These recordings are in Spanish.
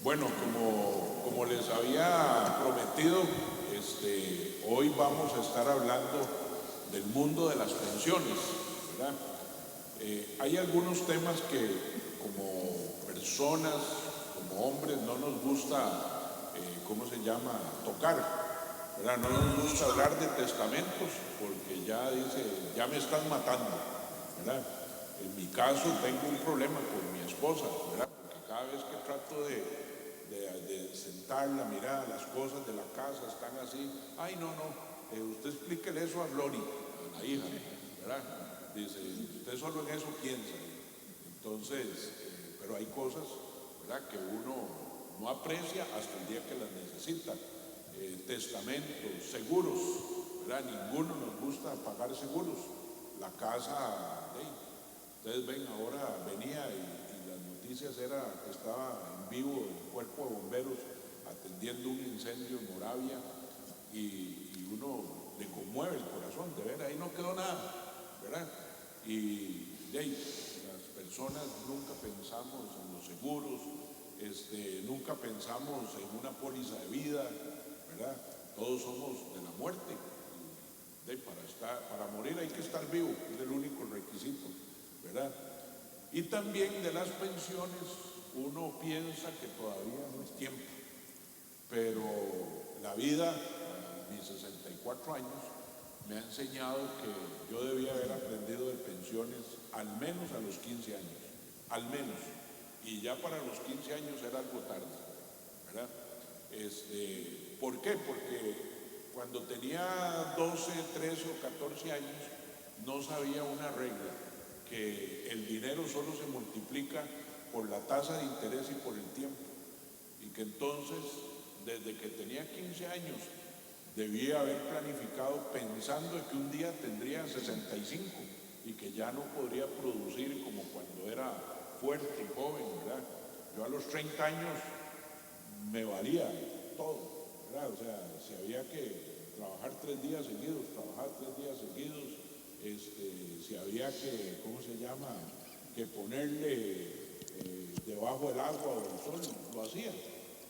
Bueno, como les había prometido, hoy vamos a estar hablando del mundo de las pensiones, ¿verdad? Hay algunos temas que como personas, como hombres, no nos gusta, tocar, ¿verdad? No nos gusta hablar de testamentos porque ya dice, ya me están matando, ¿verdad? En mi caso tengo un problema con mi esposa, ¿verdad? Porque cada vez que trato de sentarla, mirar las cosas de la casa están así, ay no, usted explíquele eso a Glory, a la hija, ¿verdad? Dice, usted solo en eso piensa. Entonces, pero hay cosas, ¿verdad?, que uno no aprecia hasta el día que las necesita. Testamentos, seguros, ¿verdad? Ninguno nos gusta pagar seguros. La casa, ustedes ven, ahora venía y las noticias era que estaba en vivo el cuerpo de bomberos atendiendo un incendio en Moravia y uno le conmueve el corazón de ver, ahí no quedó nada, ¿verdad? Y las personas nunca pensamos en los seguros, nunca pensamos en una póliza de vida, ¿verdad? Todos somos de la muerte. Para morir hay que estar vivo, es el único requisito, ¿verdad? Y también de las pensiones, uno piensa que todavía no es tiempo, pero la vida, a mis 64 años, me ha enseñado que yo debía haber aprendido de pensiones al menos a los 15 años, al menos, y ya para los 15 años era algo tarde, ¿verdad? ¿Por qué? Porque cuando tenía 12, 13 o 14 años, no sabía una regla, que el dinero solo se multiplica por la tasa de interés y por el tiempo, y que entonces, desde que tenía 15 años, debía haber planificado pensando que un día tendría 65 y que ya no podría producir como cuando era fuerte y joven, ¿verdad? Yo a los 30 años me valía todo, ¿verdad? O sea, si había que trabajar 3 días seguidos, trabajaba 3 días seguidos, si había que, que ponerle debajo del agua o del sol, lo hacía,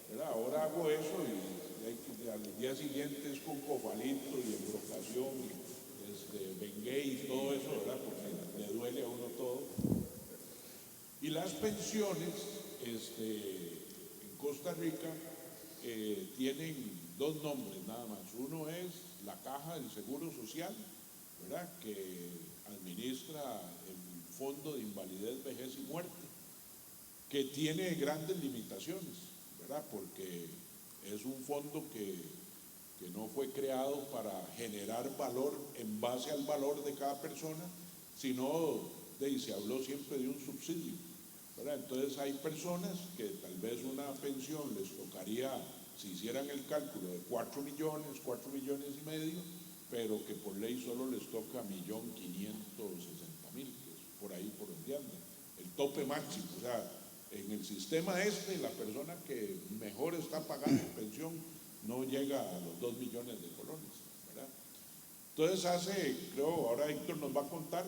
¿verdad? Ahora hago eso y al día siguiente es con cofalito y embrocación y Bengay y todo eso, ¿verdad? Porque le duele a uno todo. Y las pensiones, en Costa Rica, tienen 2 nombres nada más. Uno es la Caja del Seguro Social, ¿verdad?, que administra el Fondo de Invalidez, Vejez y Muerte, que tiene grandes limitaciones, ¿verdad?, porque es un fondo que no fue creado para generar valor en base al valor de cada persona, sino se habló siempre de un subsidio, ¿verdad? Entonces hay personas que tal vez una pensión les tocaría, si hicieran el cálculo, de 4 millones, 4 millones y medio, pero que por ley solo les toca 1.560.000, que es por ahí por donde anda, el tope máximo. O sea, en el sistema la persona que mejor está pagando en pensión no llega a los 2 millones de colones, ¿verdad? Entonces ahora Héctor nos va a contar,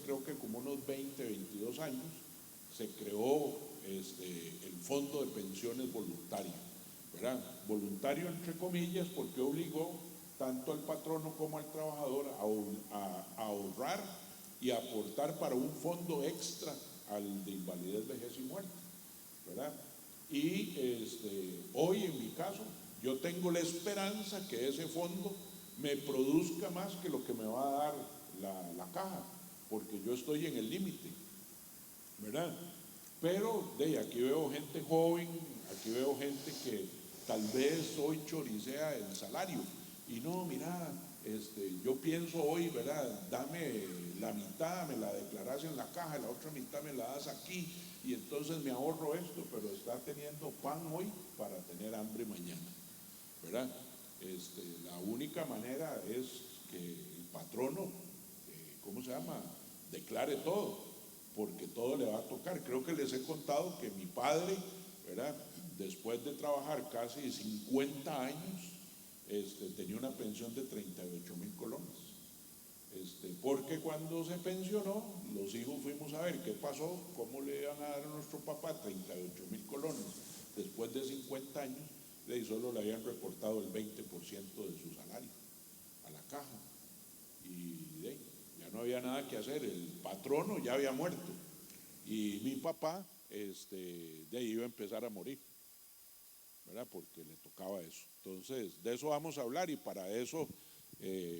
creo que como unos 20, 22 años, se creó el Fondo de Pensiones Voluntario, ¿verdad? Voluntario entre comillas, porque obligó tanto al patrono como al trabajador a ahorrar y a aportar para un fondo extra al de invalidez, vejez y muerte, ¿verdad? Y hoy en mi caso, yo tengo la esperanza que ese fondo me produzca más que lo que me va a dar la caja, porque yo estoy en el límite, ¿verdad? Pero aquí veo gente joven, aquí veo gente que tal vez hoy choricea el salario y no, mira, yo pienso hoy, ¿verdad?, dame la mitad, me la declaras en la caja, la otra mitad me la das aquí y entonces me ahorro esto, pero está teniendo pan hoy para tener hambre mañana, ¿verdad? La única manera es que el patrono, declare todo, porque todo le va a tocar. Creo que les he contado que mi padre, ¿verdad?, después de trabajar casi 50 años, tenía una pensión de 38.000 colones. Porque cuando se pensionó, los hijos fuimos a ver qué pasó, cómo le iban a dar a nuestro papá 38.000 colones después de 50 años, y solo le habían reportado el 20% de su salario a la caja. Y ya no había nada que hacer, el patrono ya había muerto. Y mi papá de ahí iba a empezar a morir, ¿verdad? Porque le tocaba eso. Entonces, de eso vamos a hablar, y para eso,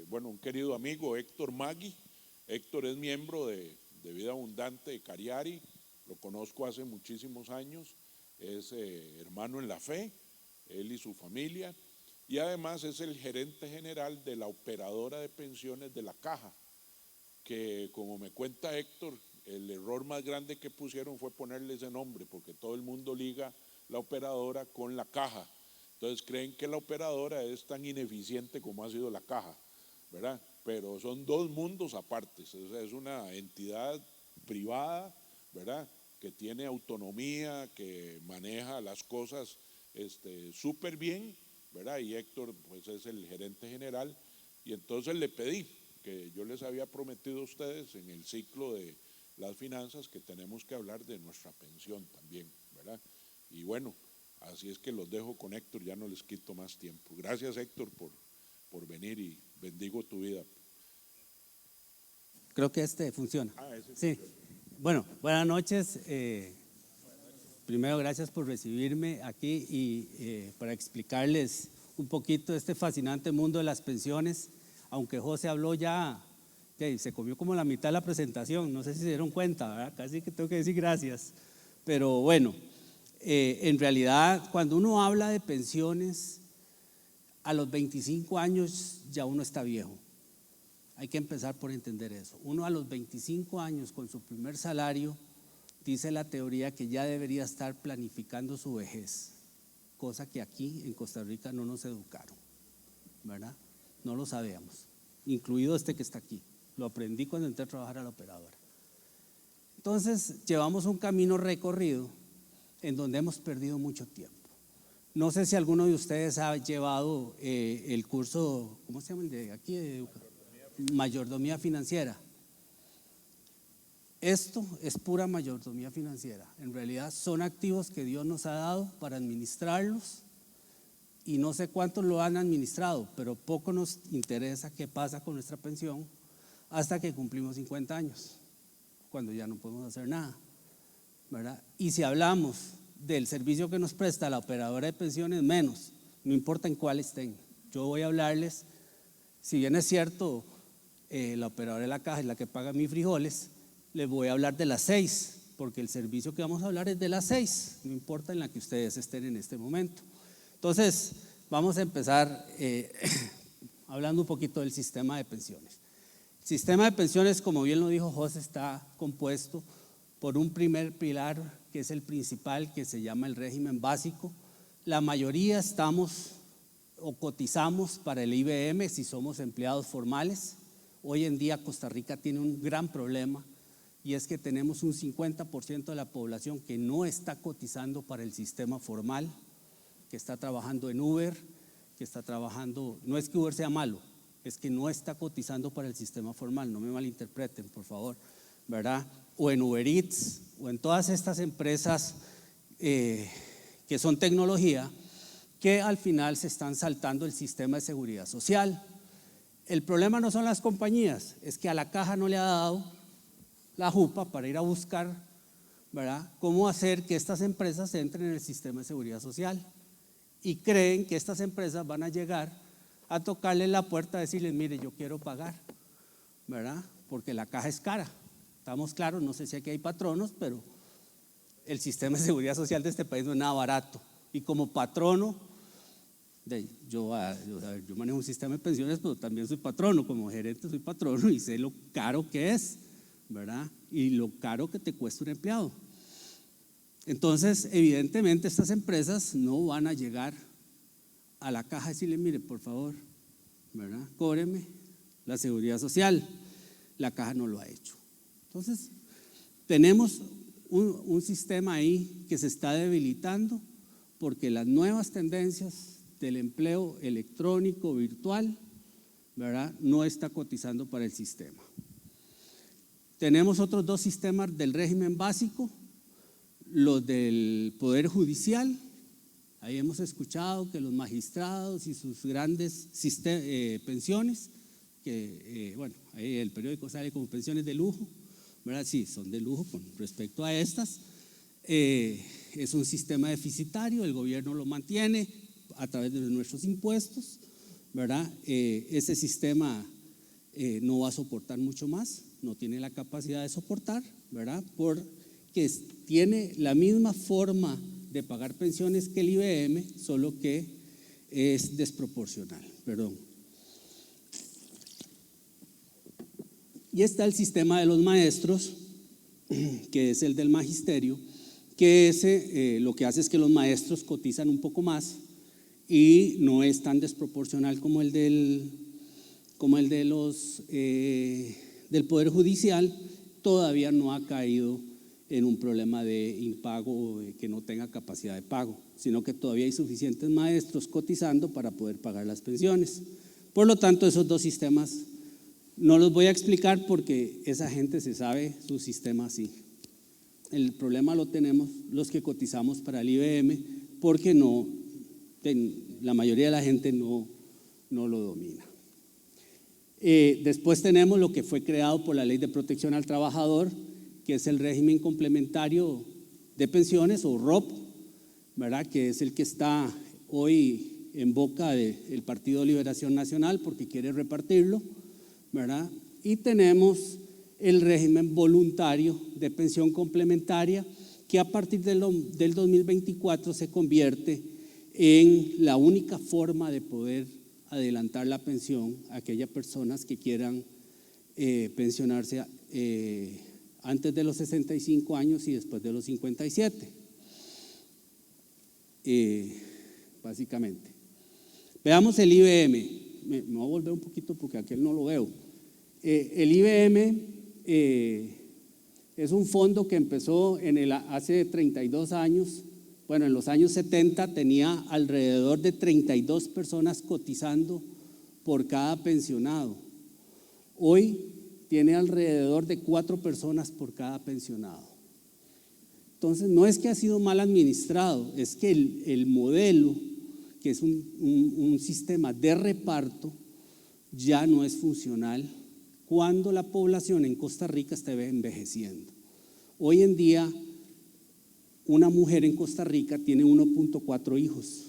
bueno, un querido amigo, Héctor Magui. Héctor es miembro de Vida Abundante de Cariari, lo conozco hace muchísimos años, es hermano en la fe, él y su familia, y además es el gerente general de la operadora de pensiones de la Caja, que como me cuenta Héctor, el error más grande que pusieron fue ponerle ese nombre, porque todo el mundo liga la operadora con la Caja. Entonces creen que la operadora es tan ineficiente como ha sido la Caja, ¿verdad? Pero son dos mundos apartes. O sea, es una entidad privada, ¿verdad?, que tiene autonomía, que maneja las cosas súper bien, ¿verdad? Y Héctor pues es el gerente general, y entonces le pedí que yo les había prometido a ustedes en el ciclo de las finanzas que tenemos que hablar de nuestra pensión también, ¿verdad? Y bueno, así es que los dejo con Héctor, ya no les quito más tiempo. Gracias, Héctor, por venir, y bendigo tu vida. Creo que funciona. Sí. Funciona. Bueno, buenas noches. Primero, gracias por recibirme aquí y para explicarles un poquito este fascinante mundo de las pensiones. Aunque José habló ya, se comió como la mitad de la presentación, no sé si se dieron cuenta, ¿verdad? Casi que tengo que decir gracias. Pero bueno, en realidad cuando uno habla de pensiones, a los 25 años ya uno está viejo. Hay que empezar por entender eso. Uno a los 25 años con su primer salario, dice la teoría que ya debería estar planificando su vejez, cosa que aquí en Costa Rica no nos educaron, ¿verdad? No lo sabíamos, incluido este que está aquí. Lo aprendí cuando entré a trabajar a la operadora. Entonces, llevamos un camino recorrido en donde hemos perdido mucho tiempo. No sé si alguno de ustedes ha llevado el curso, ¿cómo se llama el de aquí? Mayordomía financiera. Esto es pura mayordomía financiera. En realidad son activos que Dios nos ha dado para administrarlos, y no sé cuántos lo han administrado, pero poco nos interesa qué pasa con nuestra pensión hasta que cumplimos 50 años, cuando ya no podemos hacer nada, ¿verdad? Y si hablamos del servicio que nos presta la operadora de pensiones, menos, no importa en cuál estén. Yo voy a hablarles, si bien es cierto, la operadora de la Caja es la que paga mis frijoles, les voy a hablar de las 6, porque el servicio que vamos a hablar es de las 6, no importa en la que ustedes estén en este momento. Entonces, vamos a empezar hablando un poquito del sistema de pensiones. El sistema de pensiones, como bien lo dijo José, está compuesto por un primer pilar, que es el principal, que se llama el régimen básico. La mayoría estamos o cotizamos para el IBM si somos empleados formales. Hoy en día Costa Rica tiene un gran problema, y es que tenemos un 50% de la población que no está cotizando para el sistema formal, que está trabajando en Uber, que está trabajando, no es que Uber sea malo, es que no está cotizando para el sistema formal, no me malinterpreten, por favor, ¿verdad? O en Uber Eats, o en todas estas empresas que son tecnología, que al final se están saltando el sistema de seguridad social. El problema no son las compañías, es que a la Caja no le ha dado la jupa para ir a buscar, ¿verdad?, cómo hacer que estas empresas entren en el sistema de seguridad social, y creen que estas empresas van a llegar a tocarle la puerta, a decirles, mire, yo quiero pagar, ¿verdad?, porque la Caja es cara. Estamos claros, no sé si aquí hay patronos, pero el sistema de seguridad social de este país no es nada barato, y como patrono, yo manejo un sistema de pensiones, pero también soy patrono, como gerente soy patrono, y sé lo caro que es, ¿verdad?, y lo caro que te cuesta un empleado. Entonces, evidentemente, estas empresas no van a llegar a la Caja y decirle, mire, por favor, ¿verdad?, cóbreme la seguridad social. La Caja no lo ha hecho. Entonces, tenemos un sistema ahí que se está debilitando, porque las nuevas tendencias del empleo electrónico, virtual, ¿verdad?, no está cotizando para el sistema. Tenemos otros dos sistemas del régimen básico, los del Poder Judicial, Ahí hemos escuchado que los magistrados y sus grandes pensiones, que bueno, ahí el periódico sale como pensiones de lujo, ¿verdad? Sí, son de lujo con respecto a estas. Es un sistema deficitario, el gobierno lo mantiene a través de nuestros impuestos, ¿verdad? Ese sistema no va a soportar mucho más, no tiene la capacidad de soportar, ¿verdad? Porque tiene la misma forma de pagar pensiones que el IBM, solo que es desproporcional, perdón. Y está el sistema de los maestros, que es el del magisterio, que ese lo que hace es que los maestros cotizan un poco más y no es tan desproporcional como el del Poder Judicial. Todavía no ha caído en un problema de impago o de que no tenga capacidad de pago, sino que todavía hay suficientes maestros cotizando para poder pagar las pensiones. Por lo tanto, esos dos sistemas no los voy a explicar porque esa gente se sabe su sistema así. El problema lo tenemos los que cotizamos para el IBM porque la mayoría de la gente no lo domina. Después tenemos lo que fue creado por la Ley de Protección al Trabajador, que es el régimen complementario de pensiones o ROP, ¿verdad? Que es el que está hoy en boca del Partido de Liberación Nacional porque quiere repartirlo, ¿verdad? Y tenemos el régimen voluntario de pensión complementaria, que a partir del 2024 se convierte en la única forma de poder adelantar la pensión a aquellas personas que quieran pensionarse antes de los 65 años y después de los 57, básicamente. Veamos el IBM. Me voy a volver un poquito porque aquel no lo veo. El IBM es un fondo que empezó hace 32 años. Bueno, en los años 70 tenía alrededor de 32 personas cotizando por cada pensionado. Hoy tiene alrededor de 4 personas por cada pensionado. Entonces, no es que ha sido mal administrado, es que el modelo, que es un sistema de reparto, ya no es funcional cuando la población en Costa Rica está envejeciendo. Hoy en día, una mujer en Costa Rica tiene 1.4 hijos.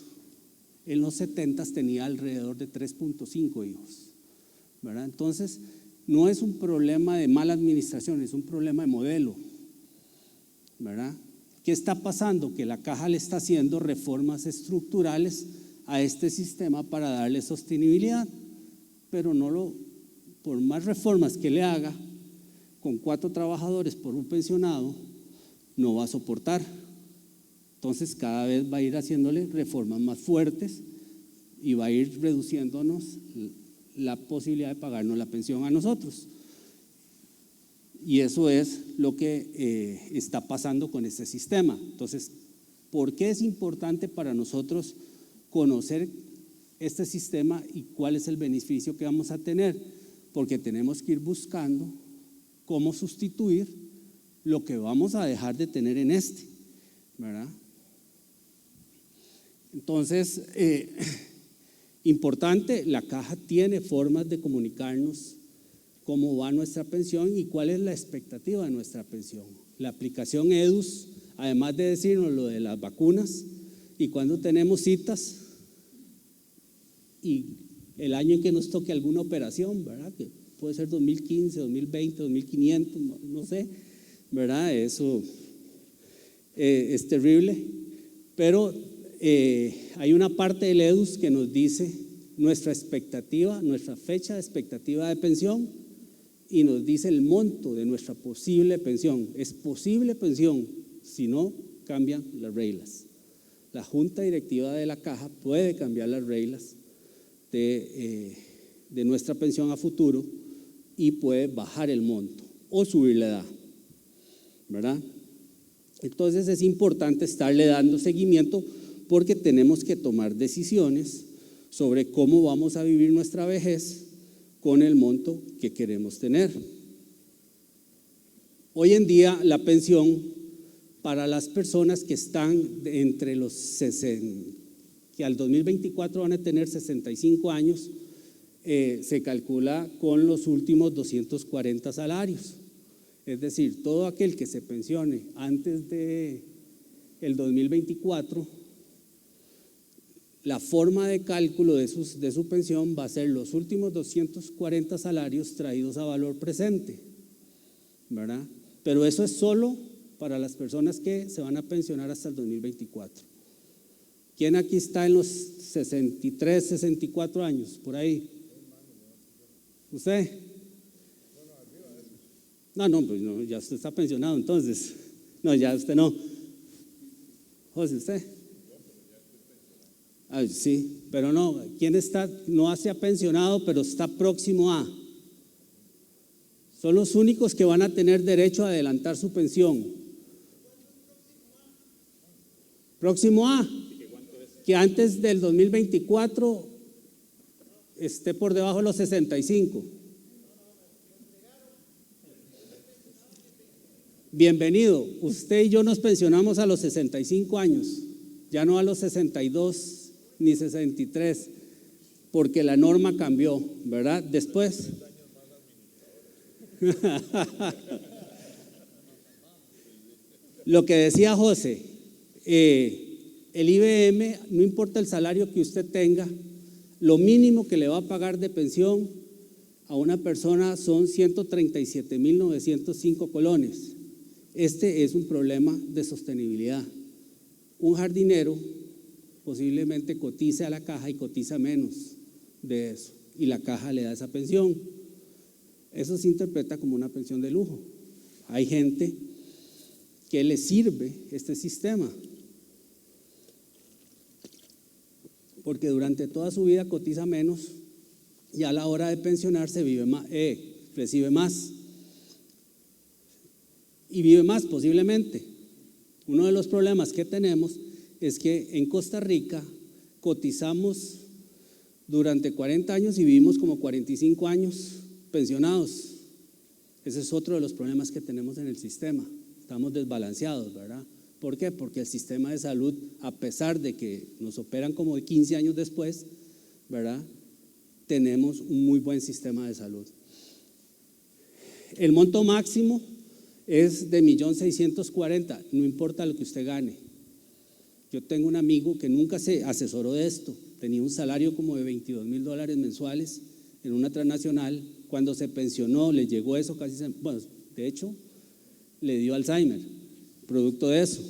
En los 70 tenía alrededor de 3.5 hijos, ¿verdad? Entonces, no es un problema de mala administración, es un problema de modelo, ¿verdad? ¿Qué está pasando? Que la Caja le está haciendo reformas estructurales a este sistema para darle sostenibilidad, pero por más reformas que le haga, con 4 trabajadores por un pensionado, no va a soportar. Entonces cada vez va a ir haciéndole reformas más fuertes y va a ir reduciéndonos la posibilidad de pagarnos la pensión a nosotros. Y eso es lo que está pasando con este sistema. Entonces, ¿por qué es importante para nosotros conocer este sistema y cuál es el beneficio que vamos a tener? Porque tenemos que ir buscando cómo sustituir lo que vamos a dejar de tener en ¿verdad? Entonces, importante, la Caja tiene formas de comunicarnos cómo va nuestra pensión y cuál es la expectativa de nuestra pensión. La aplicación EDUS, además de decirnos lo de las vacunas y cuando tenemos citas y el año en que nos toque alguna operación, ¿verdad? Que puede ser 2015, 2020, 2500, no sé, ¿verdad? Eso es terrible, pero hay una parte del EDUS que nos dice nuestra expectativa, nuestra fecha de expectativa de pensión y nos dice el monto de nuestra posible pensión. Es posible pensión si no cambian las reglas. La Junta Directiva de la Caja puede cambiar las reglas de nuestra pensión a futuro y puede bajar el monto o subir la edad, ¿verdad? Entonces es importante estarle dando seguimiento porque tenemos que tomar decisiones sobre cómo vamos a vivir nuestra vejez con el monto que queremos tener. Hoy en día la pensión para las personas que están entre los que al 2024 van a tener 65 años, se calcula con los últimos 240 salarios. Es decir, todo aquel que se pensione antes de el 2024, la forma de cálculo de su pensión va a ser los últimos 240 salarios traídos a valor presente, ¿verdad? Pero eso es solo para las personas que se van a pensionar hasta el 2024. ¿Quién aquí está en los 63, 64 años? Por ahí. ¿Usted? No, pues no, ya usted está pensionado entonces. No, ya usted no. José, ¿usted? Sí, pero no. ¿Quién está? No se ha pensionado, pero está próximo a. Son los únicos que van a tener derecho a adelantar su pensión. Próximo a. Que antes del 2024 esté por debajo de los 65. Bienvenido, usted y yo nos pensionamos a los 65 años, ya no a los 62 ni 63, porque la norma cambió, ¿verdad? Después. Lo que decía José, el IBM, no importa el salario que usted tenga, lo mínimo que le va a pagar de pensión a una persona son 137.905 colones. Este es un problema de sostenibilidad. Un jardinero posiblemente cotice a la caja y cotiza menos de eso, y la caja le da esa pensión. Eso se interpreta como una pensión de lujo. Hay gente que le sirve este sistema, porque durante toda su vida cotiza menos y a la hora de pensionarse recibe más y vive más posiblemente. Uno de los problemas que tenemos es que en Costa Rica cotizamos durante 40 años y vivimos como 45 años pensionados. Ese es otro de los problemas que tenemos en el sistema. Estamos desbalanceados, ¿verdad? ¿Por qué? Porque el sistema de salud, a pesar de que nos operan como 15 años después, ¿verdad?, tenemos un muy buen sistema de salud. El monto máximo es de 1.640.000, no importa lo que usted gane. Yo tengo un amigo que nunca se asesoró de esto, tenía un salario como de $22,000 mensuales en una transnacional. Cuando se pensionó le llegó eso casi, bueno, de hecho le dio Alzheimer, producto de eso.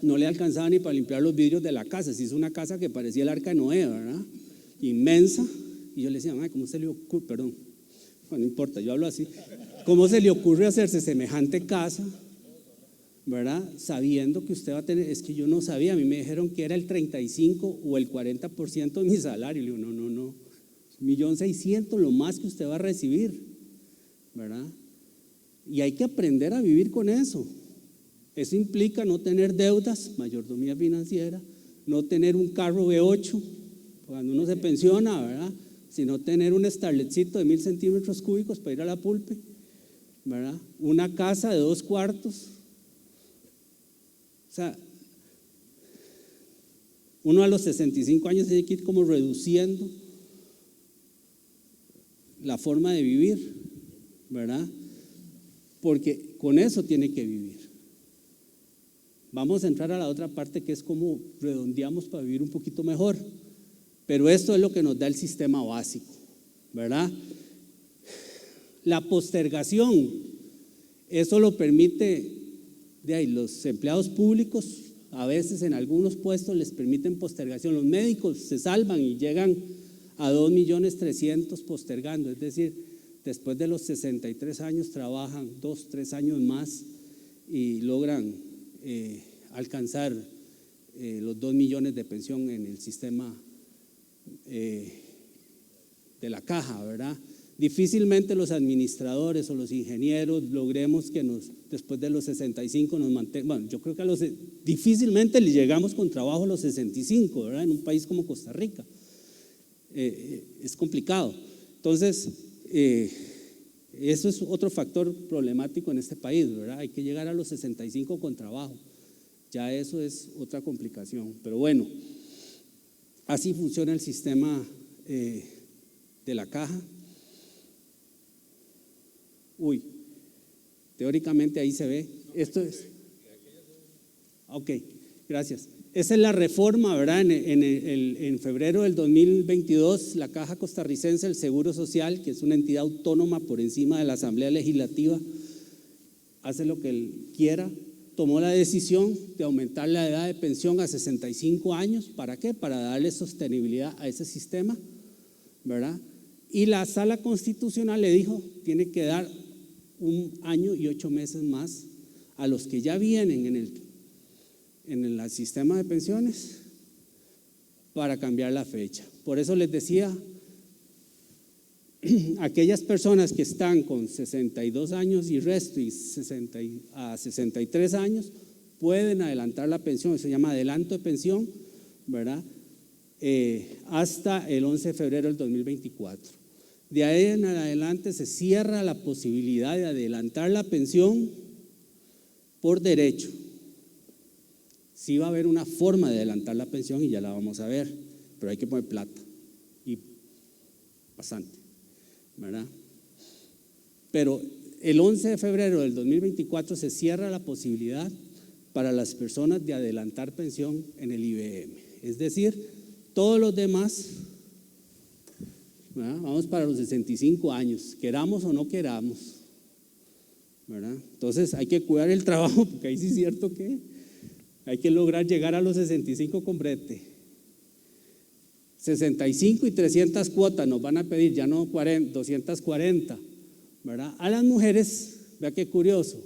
No le alcanzaba ni para limpiar los vidrios de la casa. Se hizo una casa que parecía el Arca de Noé, ¿verdad? Inmensa. Y yo le decía, ¿cómo se le ocurre? Perdón, bueno, no importa, yo hablo así. ¿Cómo se le ocurre hacerse semejante casa, ¿verdad? Sabiendo que usted va a tener, es que yo no sabía, a mí me dijeron que era el 35 o el 40% de mi salario. Le digo, no, 1.600.000, lo más que usted va a recibir, ¿verdad? Y hay que aprender a vivir con eso. Eso implica no tener deudas, mayordomía financiera, no tener un carro V8 cuando uno se pensiona, ¿verdad?, sino tener un starletcito de 1.000 centímetros cúbicos para ir a la pulpe, ¿verdad?, una casa de 2 cuartos. O sea, uno a los 65 años tiene que ir como reduciendo la forma de vivir, ¿verdad?, porque con eso tiene que vivir. Vamos a entrar a la otra parte, que es cómo redondeamos para vivir un poquito mejor, pero esto es lo que nos da el sistema básico, ¿verdad? La postergación, eso lo permite, de ahí, los empleados públicos a veces en algunos puestos les permiten postergación. Los médicos se salvan y llegan a 2.300.000 postergando, es decir, después de los 63 años trabajan 2, 3 años más y logran alcanzar los 2 millones de pensión en el sistema de la caja, ¿verdad? Difícilmente los administradores o los ingenieros logremos que después de los 65 nos mantengan. Bueno, yo creo que difícilmente le llegamos con trabajo a los 65, ¿verdad?, en un país como Costa Rica. Es complicado. Entonces, eso es otro factor problemático en este país, ¿verdad? Hay que llegar a los 65 con trabajo. Ya eso es otra complicación. Pero bueno, así funciona el sistema de la caja. Teóricamente ahí se ve. Esto es. Ok, gracias. Esa es la reforma, ¿verdad? En febrero del 2022, la Caja Costarricense del Seguro Social, que es una entidad autónoma por encima de la Asamblea Legislativa, hace lo que él quiera, tomó la decisión de aumentar la edad de pensión a 65 años. ¿Para qué? Para darle sostenibilidad a ese sistema, ¿verdad? Y la Sala Constitucional le dijo, tiene que dar 1 año y 8 meses más a los que ya vienen en el sistema de pensiones para cambiar la fecha. Por eso les decía, aquellas personas que están con 62 años y resto a 63 años pueden adelantar la pensión, se llama adelanto de pensión, ¿verdad? Hasta el 11 de febrero del 2024. De ahí en adelante se cierra la posibilidad de adelantar la pensión por derecho. Sí va a haber una forma de adelantar la pensión y ya la vamos a ver, pero hay que poner plata y bastante, ¿verdad? Pero el 11 de febrero del 2024 se cierra la posibilidad para las personas de adelantar pensión en el IBM. Es decir, todos los demás, ¿verdad? Vamos para los 65 años, queramos o no queramos, ¿verdad? Entonces hay que cuidar el trabajo, porque ahí sí es cierto que hay que lograr llegar a los 65 con brete. 65 y 300 cuotas nos van a pedir, ya no 240, ¿verdad? A las mujeres, vea qué curioso,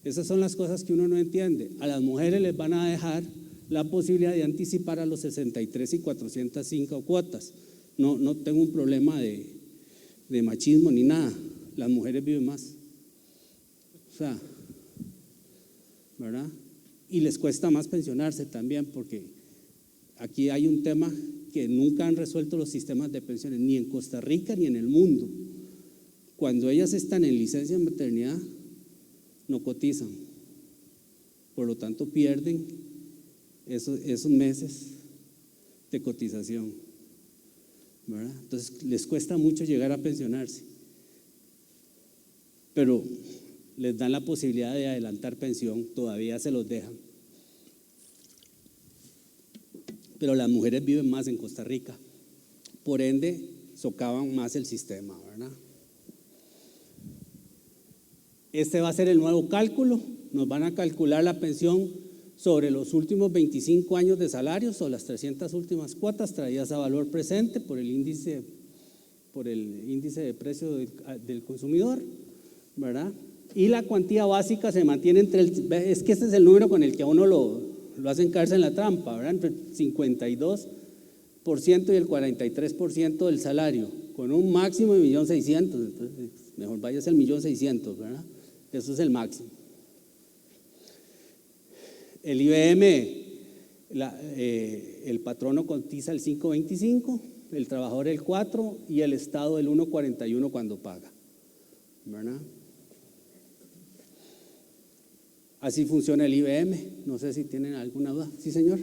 esas son las cosas que uno no entiende. A las mujeres les van a dejar la posibilidad de anticipar a los 63 y 405 cuotas. No tengo un problema de machismo ni nada. Las mujeres viven más. O sea, ¿verdad? Y les cuesta más pensionarse también, porque aquí hay un tema que nunca han resuelto los sistemas de pensiones, ni en Costa Rica ni en el mundo. Cuando ellas están en licencia de maternidad, no cotizan. Por lo tanto, pierden esos meses de cotización, ¿verdad? Entonces, les cuesta mucho llegar a pensionarse. Pero les dan la posibilidad de adelantar pensión, todavía se los dejan. Pero las mujeres viven más en Costa Rica, por ende socavan más el sistema, ¿verdad? Este va a ser el nuevo cálculo, nos van a calcular la pensión sobre los últimos 25 años de salarios o las 300 últimas cuotas traídas a valor presente por el índice de precio del consumidor, ¿verdad? Y la cuantía básica se mantiene es que este es el número con el que a uno lo hacen caerse en la trampa, ¿verdad? Entre el 52% y el 43% del salario, con un máximo de 1.600.000, entonces mejor vayas al 1.600.000, ¿verdad? Eso es el máximo. El IBM, el patrono cotiza el 5.25, el trabajador el 4 y el Estado el 1.41 cuando paga, ¿verdad? Así funciona el IBM. No sé si tienen alguna duda. Sí, señor.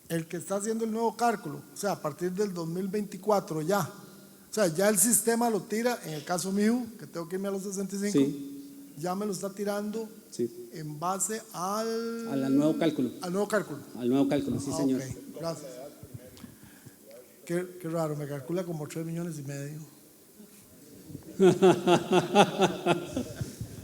El que está haciendo el nuevo cálculo, o sea, a partir del 2024 ya. O sea, ya el sistema lo tira, en el caso mío, que tengo que irme a los 65, sí, ya me lo está tirando, sí, en base al nuevo cálculo. Al nuevo cálculo. Al nuevo cálculo, sí, señor. Okay, gracias. Qué raro, me calcula como 3,5 millones.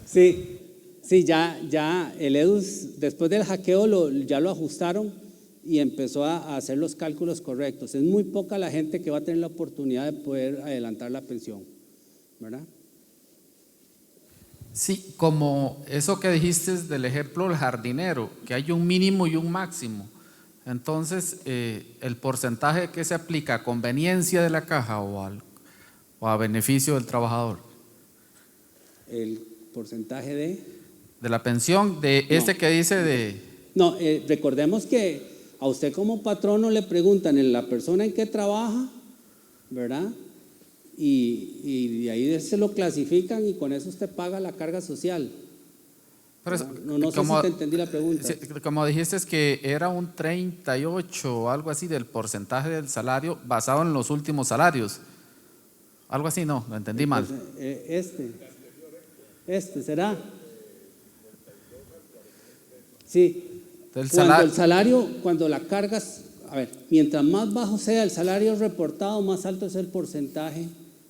Sí, ya el EDUS, después del hackeo, ya lo ajustaron y empezó a hacer los cálculos correctos. Es muy poca la gente que va a tener la oportunidad de poder adelantar la pensión, ¿verdad? Sí, como eso que dijiste del ejemplo del jardinero, que hay un mínimo y un máximo. Entonces, ¿el porcentaje que se aplica a conveniencia de la caja o a beneficio del trabajador? El porcentaje de la pensión, de este que dice de… No, recordemos que a usted como patrono le preguntan en la persona en qué trabaja, ¿verdad? Y de ahí se lo clasifican y con eso usted paga la carga social. Pero No sé si te entendí la pregunta. Sí, como dijiste, es que era un 38 o algo así del porcentaje del salario basado en los últimos salarios. Algo así, no, lo entendí mal. Este será. Sí. Cuando la cargas, a ver, mientras más bajo sea el salario reportado, más alto es el porcentaje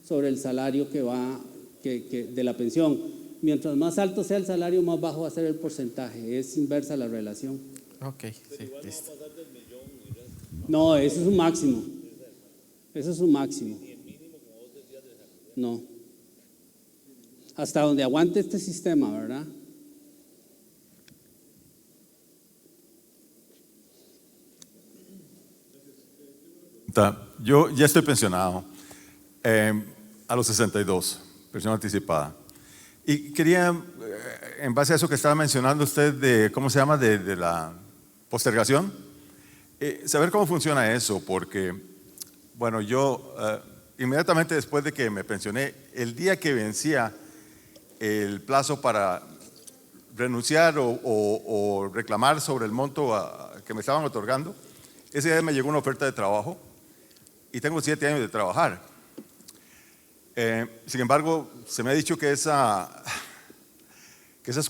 sobre el salario que va de la pensión. Mientras más alto sea el salario, más bajo va a ser el porcentaje. Es inversa la relación. Ok, sí, listo. No, eso es un máximo. Eso es un máximo. No. Hasta donde aguante este sistema, ¿verdad? Yo ya estoy pensionado a los 62, pensión anticipada. Y quería, en base a eso que estaba mencionando usted de, ¿cómo se llama?, de la postergación, saber cómo funciona eso, porque, bueno, yo inmediatamente después de que me pensioné, el día que vencía el plazo para renunciar o reclamar sobre el monto que me estaban otorgando, ese día me llegó una oferta de trabajo y tengo 7 años de trabajar. Sin embargo, se me ha dicho que esas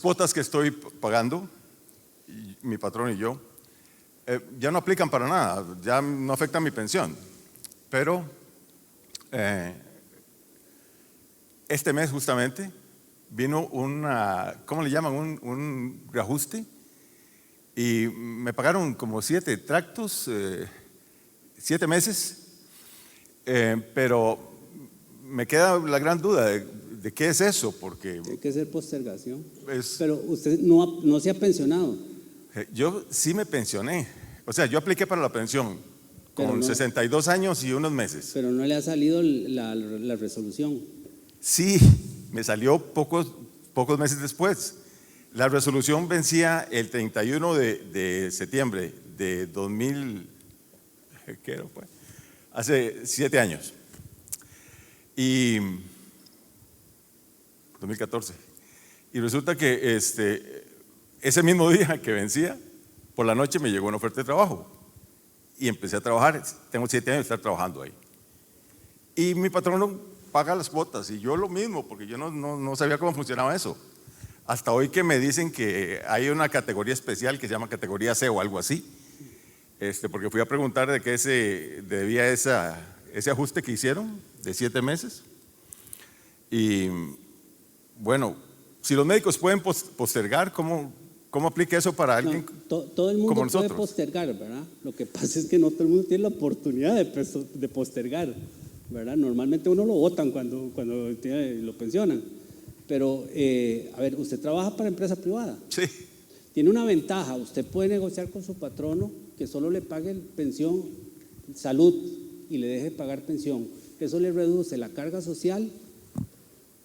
cuotas que estoy pagando, mi patrón y yo, ya no aplican para nada, ya no afectan mi pensión. Pero este mes justamente vino ¿cómo le llaman? Un reajuste y me pagaron como 7 tractos, 7 meses, pero me queda la gran duda de qué es eso, porque… Tiene que ser postergación. Pero usted no se ha pensionado. Yo sí me pensioné, o sea, yo apliqué para la pensión con 62 años y unos meses. Pero no le ha salido la resolución. Sí, me salió pocos meses después. La resolución vencía el 31 de septiembre de 2000, ¿qué era, pues? Hace 7 años. Y 2014. Y resulta que ese mismo día que vencía, por la noche me llegó una oferta de trabajo y empecé a trabajar. Tengo 7 años de estar trabajando ahí. Y mi patrón paga las cuotas y yo lo mismo, porque yo no sabía cómo funcionaba eso. Hasta hoy que me dicen que hay una categoría especial que se llama categoría C o algo así, porque fui a preguntar de qué se debía ese ajuste que hicieron de 7 meses. Y bueno, si los médicos pueden postergar, ¿cómo aplica eso para alguien todo el mundo como puede nosotros? postergar, ¿verdad? Lo que pasa es que no todo el mundo tiene la oportunidad de postergar, ¿verdad? Normalmente uno lo votan cuando lo pensionan. Pero, a ver, usted trabaja para empresa privada. Sí. Tiene una ventaja, usted puede negociar con su patrono que solo le pague pensión, salud y le deje pagar pensión. Eso le reduce la carga social,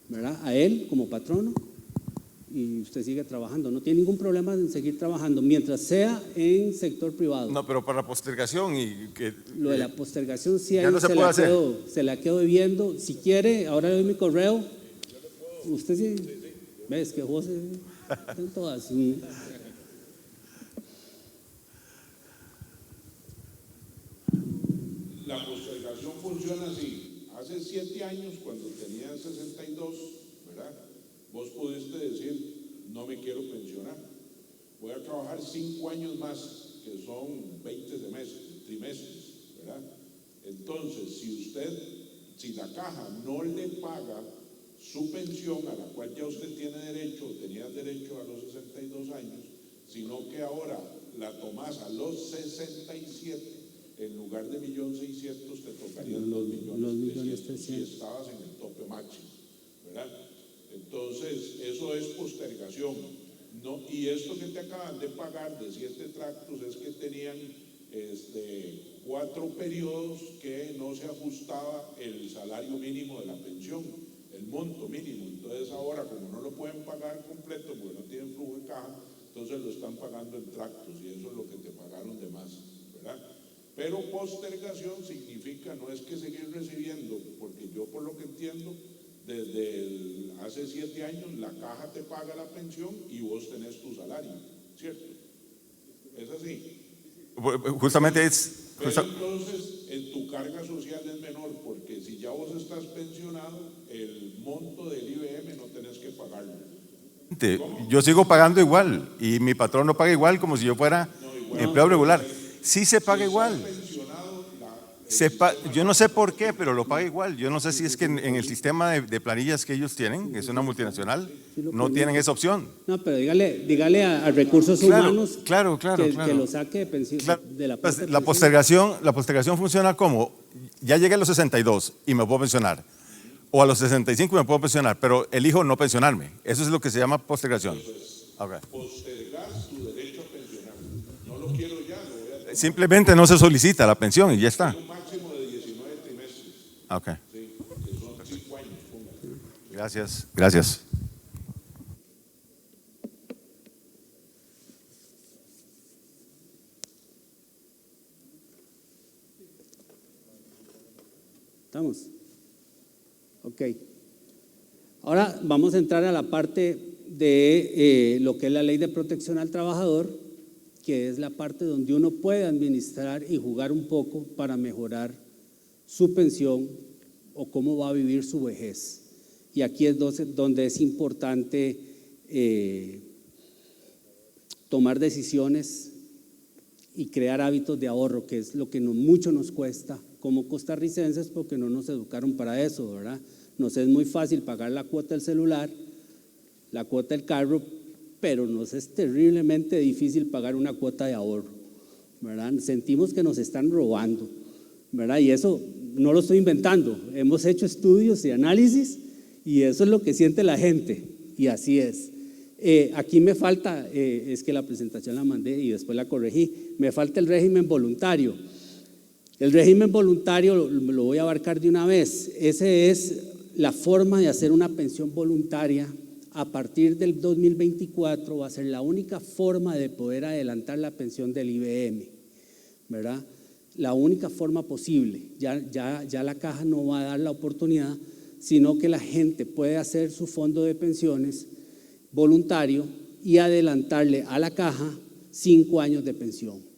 ¿verdad?, a él como patrono, y usted sigue trabajando. No tiene ningún problema en seguir trabajando mientras sea en sector privado. No, pero para la postergación y que… Lo de la postergación sí ya no se puede hacer. Se la quedo debiendo. Si quiere, ahora le doy mi correo. Usted sí, ves que José están todas. La postergación funciona así. Hace 7 años, cuando tenías 62, ¿verdad?, vos pudiste decir, no me quiero pensionar, voy a trabajar 5 años más, que son 20 trimestres, ¿verdad? Entonces, si la caja no le paga su pensión, a la cual ya usted tiene derecho, o tenía derecho a los 62 años, sino que ahora la tomás a los 67, en lugar de 1.600.000, te tocarían 2.300.000 si estabas en el tope máximo, ¿verdad? Entonces, eso es postergación. No, y esto que te acaban de pagar de 7 tractos es que tenían 4 periodos que no se ajustaba el salario mínimo de la pensión. el monto mínimo. Entonces ahora, como no lo pueden pagar completo porque no tienen flujo de caja, entonces lo están pagando en tractos y eso es lo que te pagaron de más, ¿verdad? Pero postergación significa, no es que seguir recibiendo, porque yo por lo que entiendo, desde hace 7 años la caja te paga la pensión y vos tenés tu salario, ¿cierto? Es así. Justamente es... Pero entonces en tu carga social es menor, porque si ya vos estás pensionado, el monto del IBM no tenés que pagarlo. Yo sigo pagando igual y mi patrón no paga igual como si yo fuera empleado regular. Sí se paga igual. Yo no sé por qué, pero lo paga igual. Yo no sé si es que en el sistema de planillas que ellos tienen, que es una multinacional, no tienen esa opción. No, pero dígale a recursos humanos claro. que lo saque de pensión. De la postergación funciona como, ya llegué a los 62 y me puedo pensionar, o a los 65 me puedo pensionar, pero elijo no pensionarme. Eso es lo que se llama postergación. Okay. Postergar tu derecho a pensionar. No lo quiero ya, lo voy a tomar. Simplemente no se solicita la pensión y ya está. Un máximo de 19 trimestres. Ok. Sí, que son 5 años. Póngale. Gracias. ¿Estamos? Ok. Ahora vamos a entrar a la parte de lo que es la Ley de Protección al Trabajador, que es la parte donde uno puede administrar y jugar un poco para mejorar su pensión o cómo va a vivir su vejez. Y aquí es donde es importante tomar decisiones y crear hábitos de ahorro, que es lo que mucho nos cuesta como costarricenses, porque no nos educaron para eso, ¿verdad? Nos es muy fácil pagar la cuota del celular, la cuota del carro, pero nos es terriblemente difícil pagar una cuota de ahorro, ¿verdad? Sentimos que nos están robando, ¿verdad? Y eso no lo estoy inventando, hemos hecho estudios y análisis y eso es lo que siente la gente y así es. Aquí me falta, es que la presentación la mandé y después la corregí, me falta el régimen voluntario. El régimen voluntario lo voy a abarcar de una vez. Esa es la forma de hacer una pensión voluntaria. A partir del 2024 va a ser la única forma de poder adelantar la pensión del IBM, ¿verdad? La única forma posible. Ya la caja no va a dar la oportunidad, sino que la gente puede hacer su fondo de pensiones voluntario y adelantarle a la caja 5 años de pensión.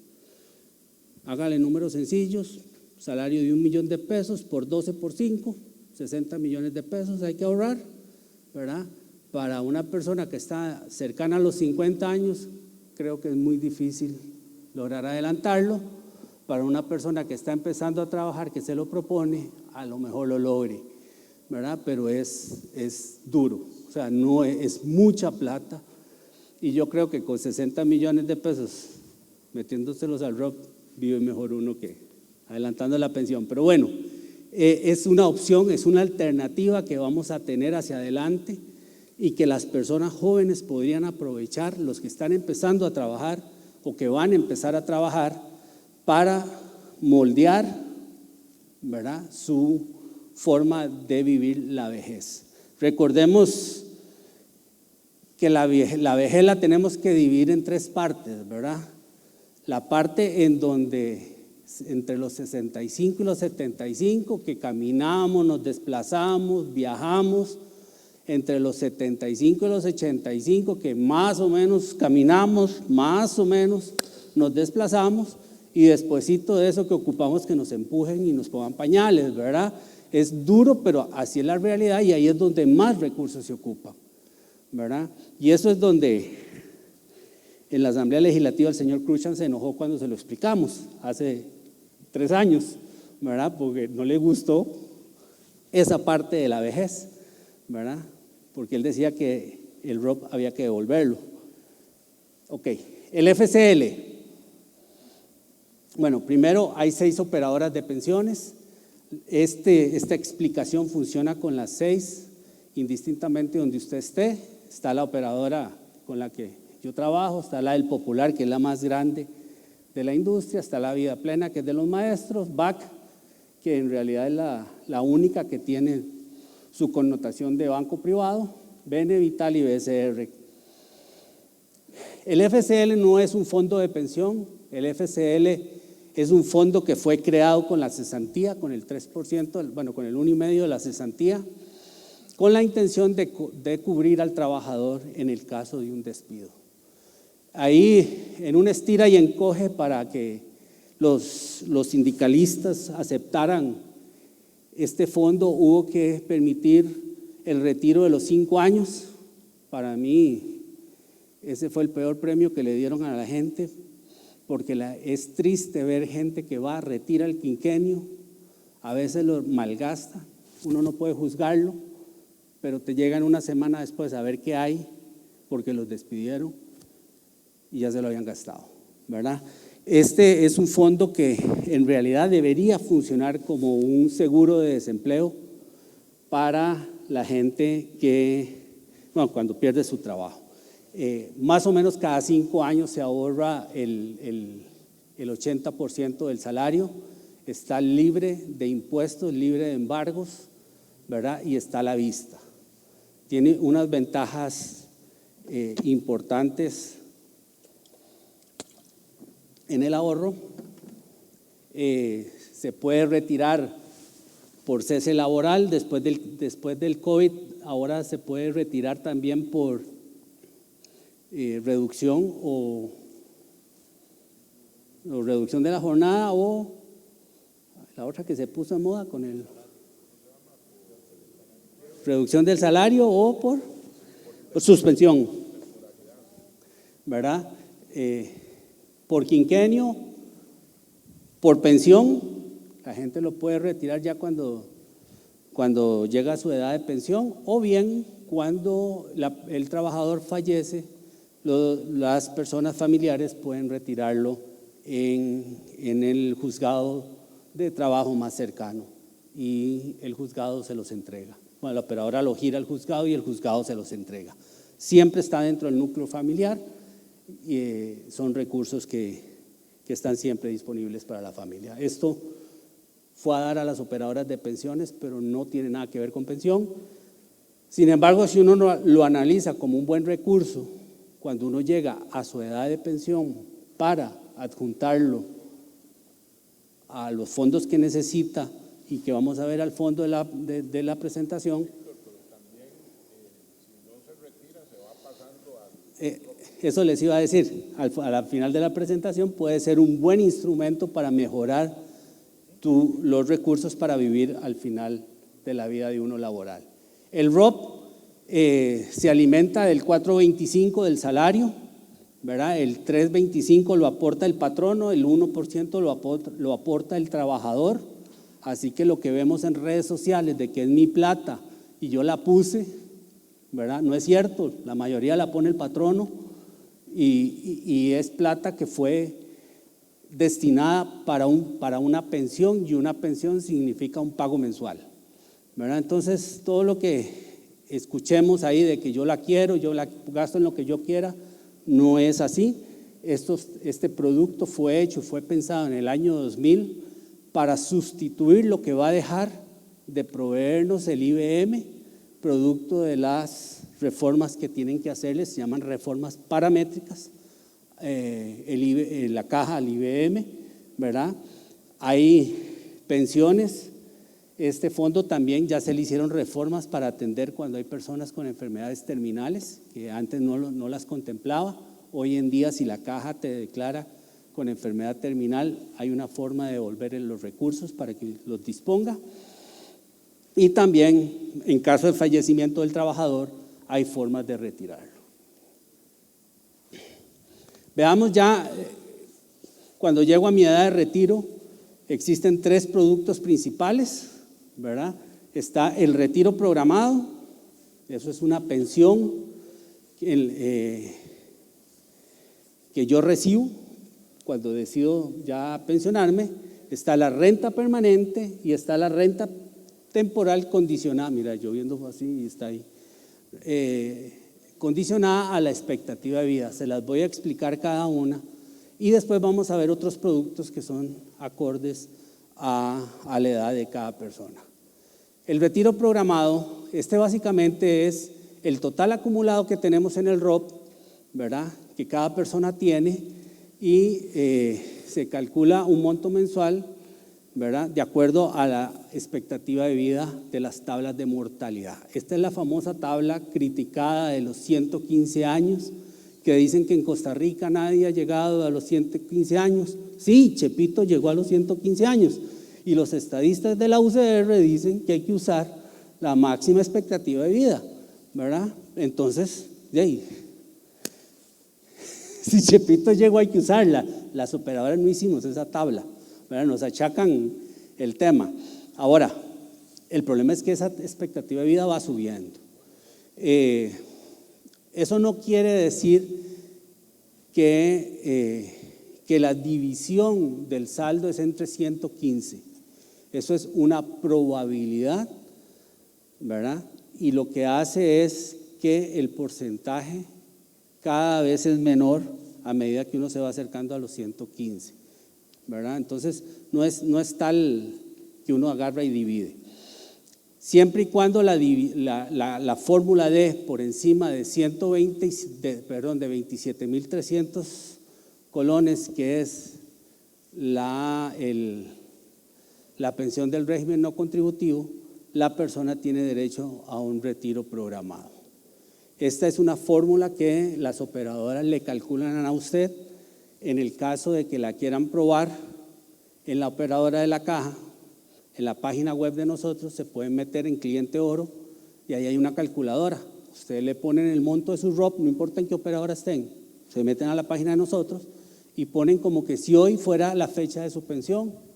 Hágale números sencillos, salario de 1 millón de pesos por 12 por 5, 60 millones de pesos hay que ahorrar, ¿verdad? Para una persona que está cercana a los 50 años, creo que es muy difícil lograr adelantarlo. Para una persona que está empezando a trabajar, que se lo propone, a lo mejor lo logre, ¿verdad? Pero es duro, o sea, no es mucha plata. Y yo creo que con 60 millones de pesos, metiéndoselos al ROP, vive mejor uno que adelantando la pensión. Pero bueno, es una opción, es una alternativa que vamos a tener hacia adelante y que las personas jóvenes podrían aprovechar, los que están empezando a trabajar o que van a empezar a trabajar, para moldear, ¿verdad?, su forma de vivir la vejez. Recordemos que la vejez la tenemos que dividir en 3 partes, ¿verdad? La parte en donde entre los 65 y los 75, que caminamos, nos desplazamos, viajamos, entre los 75 y los 85, que más o menos caminamos, más o menos nos desplazamos, y despuesito de eso que ocupamos que nos empujen y nos pongan pañales, ¿verdad? Es duro, pero así es la realidad y ahí es donde más recursos se ocupan, ¿verdad? Y eso es donde en la Asamblea Legislativa el señor Cruchan se enojó cuando se lo explicamos hace 3 años, ¿verdad? Porque no le gustó esa parte de la vejez, ¿verdad? Porque él decía que el ROP había que devolverlo. Ok, el FCL. Bueno, primero hay 6 operadoras de pensiones. Esta explicación funciona con las 6, indistintamente donde usted esté. Está la operadora con la que yo trabajo, está la del Popular, que es la más grande de la industria, está la Vida Plena, que es de los maestros, BAC, que en realidad es la única que tiene su connotación de banco privado, Bene, Vital y BCR. El FCL no es un fondo de pensión, el FCL es un fondo que fue creado con la cesantía, con el 3%, bueno, con el 1,5% de la cesantía, con la intención de cubrir al trabajador en el caso de un despido. Ahí, en un estira y encoge para que los sindicalistas aceptaran este fondo, hubo que permitir el retiro de los 5 años. Para mí, ese fue el peor premio que le dieron a la gente, porque es triste ver gente que va, retira el quinquenio, a veces lo malgasta, uno no puede juzgarlo, pero te llegan una semana después a ver qué hay, porque los despidieron y ya se lo habían gastado, ¿verdad? Este es un fondo que en realidad debería funcionar como un seguro de desempleo para la gente que, bueno, cuando pierde su trabajo. Más o menos cada 5 años se ahorra el 80% del salario, está libre de impuestos, libre de embargos, ¿verdad? Y está a la vista. Tiene unas ventajas importantes en el ahorro. Se puede retirar por cese laboral después del COVID, ahora se puede retirar también por reducción o reducción de la jornada, o la otra que se puso en moda con el reducción del salario, o por suspensión, ¿verdad? Por quinquenio, por pensión, la gente lo puede retirar ya cuando llega a su edad de pensión, o bien cuando el trabajador fallece, las personas familiares pueden retirarlo en el juzgado de trabajo más cercano y el juzgado se los entrega. Bueno, la operadora lo gira al juzgado y el juzgado se los entrega. Siempre está dentro del núcleo familiar y son recursos que están siempre disponibles para la familia. Esto fue a dar a las operadoras de pensiones, pero no tiene nada que ver con pensión. Sin embargo, si uno lo analiza como un buen recurso, cuando uno llega a su edad de pensión para adjuntarlo a los fondos que necesita y que vamos a ver al fondo de la presentación, eso les iba a decir, a la final de la presentación puede ser un buen instrumento para mejorar los recursos para vivir al final de la vida de uno laboral. El ROP se alimenta del 4.25 del salario, ¿verdad? El 3.25 lo aporta el patrono, el 1% lo aporta el trabajador. Así que lo que vemos en redes sociales de que es mi plata y yo la puse, ¿verdad? No es cierto, la mayoría la pone el patrono y es plata que fue destinada para una pensión, y una pensión significa un pago mensual, ¿verdad? Entonces, todo lo que escuchemos ahí de que yo la quiero, yo la gasto en lo que yo quiera, no es así. Este producto fue pensado en el año 2000 para sustituir lo que va a dejar de proveernos el IBM, producto de las reformas que tienen que hacerles, se llaman reformas paramétricas, la caja al IBM, ¿verdad? Hay pensiones. Este fondo también ya se le hicieron reformas para atender cuando hay personas con enfermedades terminales, que antes no las contemplaba. Hoy en día, si la caja te declara con enfermedad terminal, hay una forma de devolver los recursos para que los disponga. Y también, en caso de fallecimiento del trabajador, hay formas de retirarlo. Veamos ya, cuando llego a mi edad de retiro, existen 3 productos principales, ¿verdad? Está el retiro programado, eso es una pensión que yo recibo cuando decido ya pensionarme. Está la renta permanente y está la renta temporal condicionada. Mira, yo viendo así y está ahí. Condicionada a la expectativa de vida. Se las voy a explicar cada una y después vamos a ver otros productos que son acordes a la edad de cada persona. El retiro programado, básicamente es el total acumulado que tenemos en el ROP, ¿verdad?, que cada persona tiene, y se calcula un monto mensual, ¿verdad?, de acuerdo a la expectativa de vida de las tablas de mortalidad. Esta es la famosa tabla criticada de los 115 años, que dicen que en Costa Rica nadie ha llegado a los 115 años. Sí, Chepito llegó a los 115 años, y los estadistas de la UCR dicen que hay que usar la máxima expectativa de vida, ¿verdad? Entonces, si Chepito llegó hay que usarla. Las operadoras no hicimos esa tabla, ¿verdad? Nos achacan el tema. Ahora, el problema es que esa expectativa de vida va subiendo. Eso no quiere decir que la división del saldo es entre 115. Eso es una probabilidad, ¿verdad? Y lo que hace es que el porcentaje cada vez es menor a medida que uno se va acercando a los 115, ¿verdad? Entonces, no es tal que uno agarra y divide. Siempre y cuando la fórmula dé por encima de 27.300 colones, que es la pensión del régimen no contributivo, la persona tiene derecho a un retiro programado. Esta es una fórmula que las operadoras le calculan a usted. En el caso de que la quieran probar en la operadora de la caja, en la página web de nosotros se pueden meter en cliente oro y ahí hay una calculadora. Ustedes le ponen el monto de su ROP, no importa en qué operadora estén, se meten a la página de nosotros y ponen como que si hoy fuera la fecha de su pensión,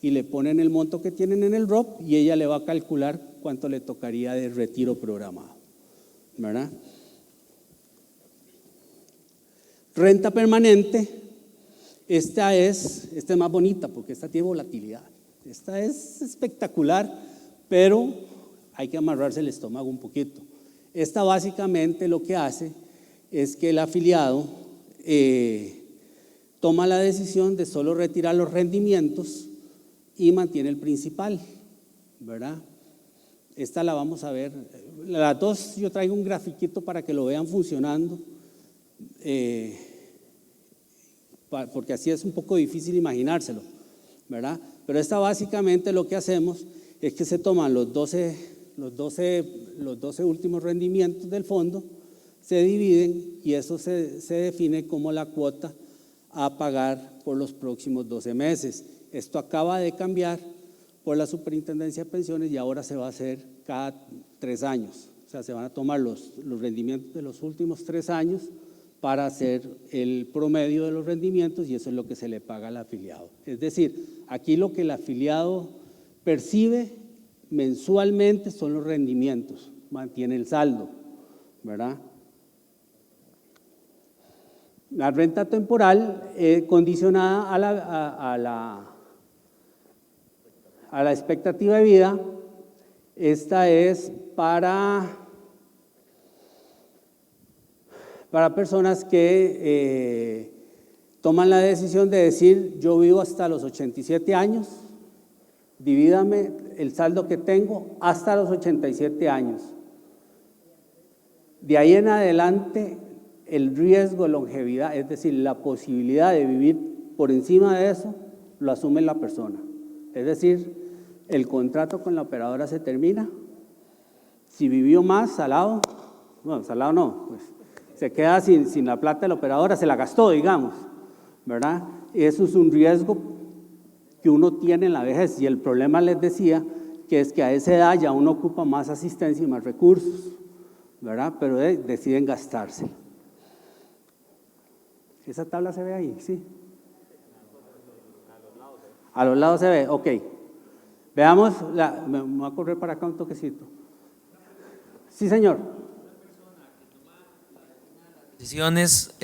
y le ponen el monto que tienen en el ROP y ella le va a calcular cuánto le tocaría de retiro programado, ¿verdad? Renta permanente, esta es más bonita porque esta tiene volatilidad. Esta es espectacular, pero hay que amarrarse el estómago un poquito. Esta básicamente lo que hace es que el afiliado toma la decisión de solo retirar los rendimientos y mantiene el principal, ¿verdad? Esta la vamos a ver. Las dos yo traigo un grafiquito para que lo vean funcionando, porque así es un poco difícil imaginárselo, ¿verdad? Pero esta básicamente lo que hacemos es que se toman los 12 últimos rendimientos del fondo, se dividen y eso se define como la cuota a pagar por los próximos 12 meses. Esto acaba de cambiar por la Superintendencia de Pensiones y ahora se va a hacer cada 3 años. O sea, se van a tomar los rendimientos de los últimos 3 años para hacer el promedio de los rendimientos y eso es lo que se le paga al afiliado. Es decir, aquí lo que el afiliado percibe mensualmente son los rendimientos, mantiene el saldo, ¿verdad? La renta temporal condicionada a la expectativa de vida, esta es para personas que toman la decisión de decir, yo vivo hasta los 87 años, divídame el saldo que tengo hasta los 87 años. De ahí en adelante, el riesgo de longevidad, es decir, la posibilidad de vivir por encima de eso, lo asume la persona. Es decir, el contrato con la operadora se termina. Si vivió más, salado, bueno, salado no, pues se queda sin la plata de la operadora, se la gastó, digamos, ¿verdad? Y eso es un riesgo que uno tiene en la vejez y el problema, les decía, que es que a esa edad ya uno ocupa más asistencia y más recursos, ¿verdad? Pero deciden gastársela. ¿Esa tabla se ve ahí? Sí. A los lados se ve, ok. Veamos, me voy a correr para acá un toquecito. Sí, señor. Decisiones,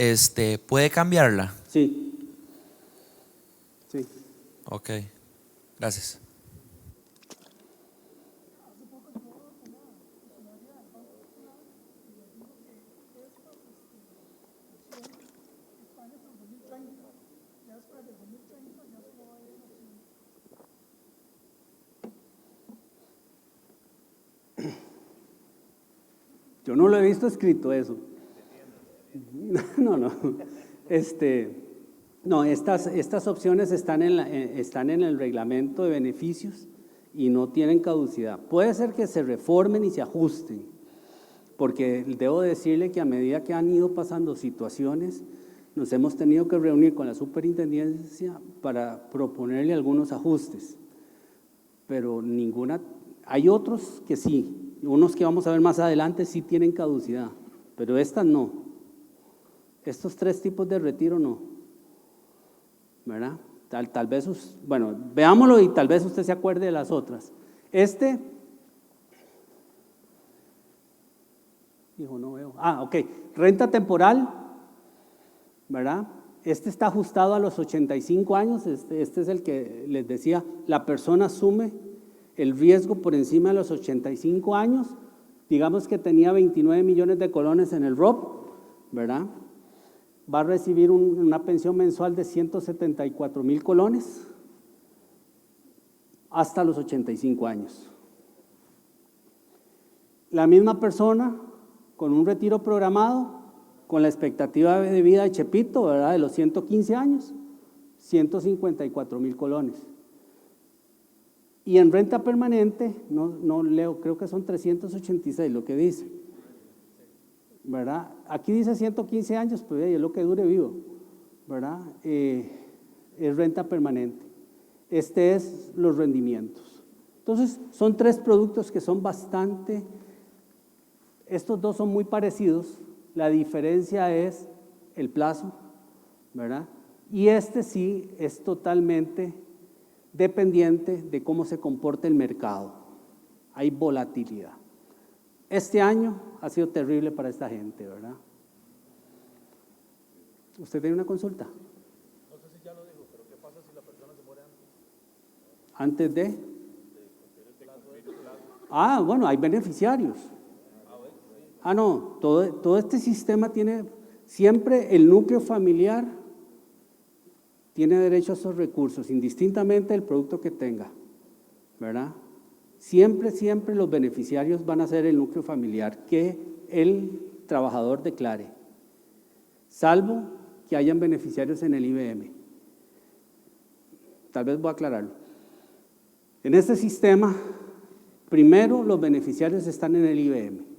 ¿puede cambiarla? Sí. Sí. Ok, gracias. Yo no lo he visto escrito eso. No, no. No, estas opciones están en el reglamento de beneficios y no tienen caducidad. Puede ser que se reformen y se ajusten, porque debo decirle que a medida que han ido pasando situaciones, nos hemos tenido que reunir con la superintendencia para proponerle algunos ajustes, pero ninguna, hay otros que sí, unos que vamos a ver más adelante sí tienen caducidad, pero estas no. Estos 3 tipos de retiro no, ¿verdad? Tal vez, bueno, veámoslo y tal vez usted se acuerde de las otras. Dijo, no veo. Ok, renta temporal, ¿verdad? Este está ajustado a los 85 años, este es el que les decía, la persona asume el riesgo por encima de los 85 años, digamos que tenía 29 millones de colones en el ROP, ¿verdad? Va a recibir una pensión mensual de 174,000 colones hasta los 85 años. La misma persona con un retiro programado, con la expectativa de vida de Chepito, ¿verdad?, de los 115 años, 154,000 colones. Y en renta permanente, no leo, creo que son 386 lo que dice, ¿verdad? Aquí dice 115 años, pero es lo que dure vivo, ¿verdad? Es renta permanente. Es los rendimientos. Entonces, son 3 productos que son bastante, estos 2 son muy parecidos, la diferencia es el plazo, ¿verdad? Y sí es totalmente dependiente de cómo se comporte el mercado. Hay volatilidad. Este año ha sido terrible para esta gente, ¿verdad? ¿Usted tiene una consulta? No sé si ya lo dijo, pero ¿qué pasa si la persona se muere antes? ¿Antes de? Bueno, hay beneficiarios. No, todo este sistema tiene, siempre el núcleo familiar tiene derecho a esos recursos, indistintamente del producto que tenga, ¿verdad? Siempre los beneficiarios van a ser el núcleo familiar que el trabajador declare, salvo que hayan beneficiarios en el IBM. Tal vez voy a aclararlo. En este sistema, primero los beneficiarios están en el IBM.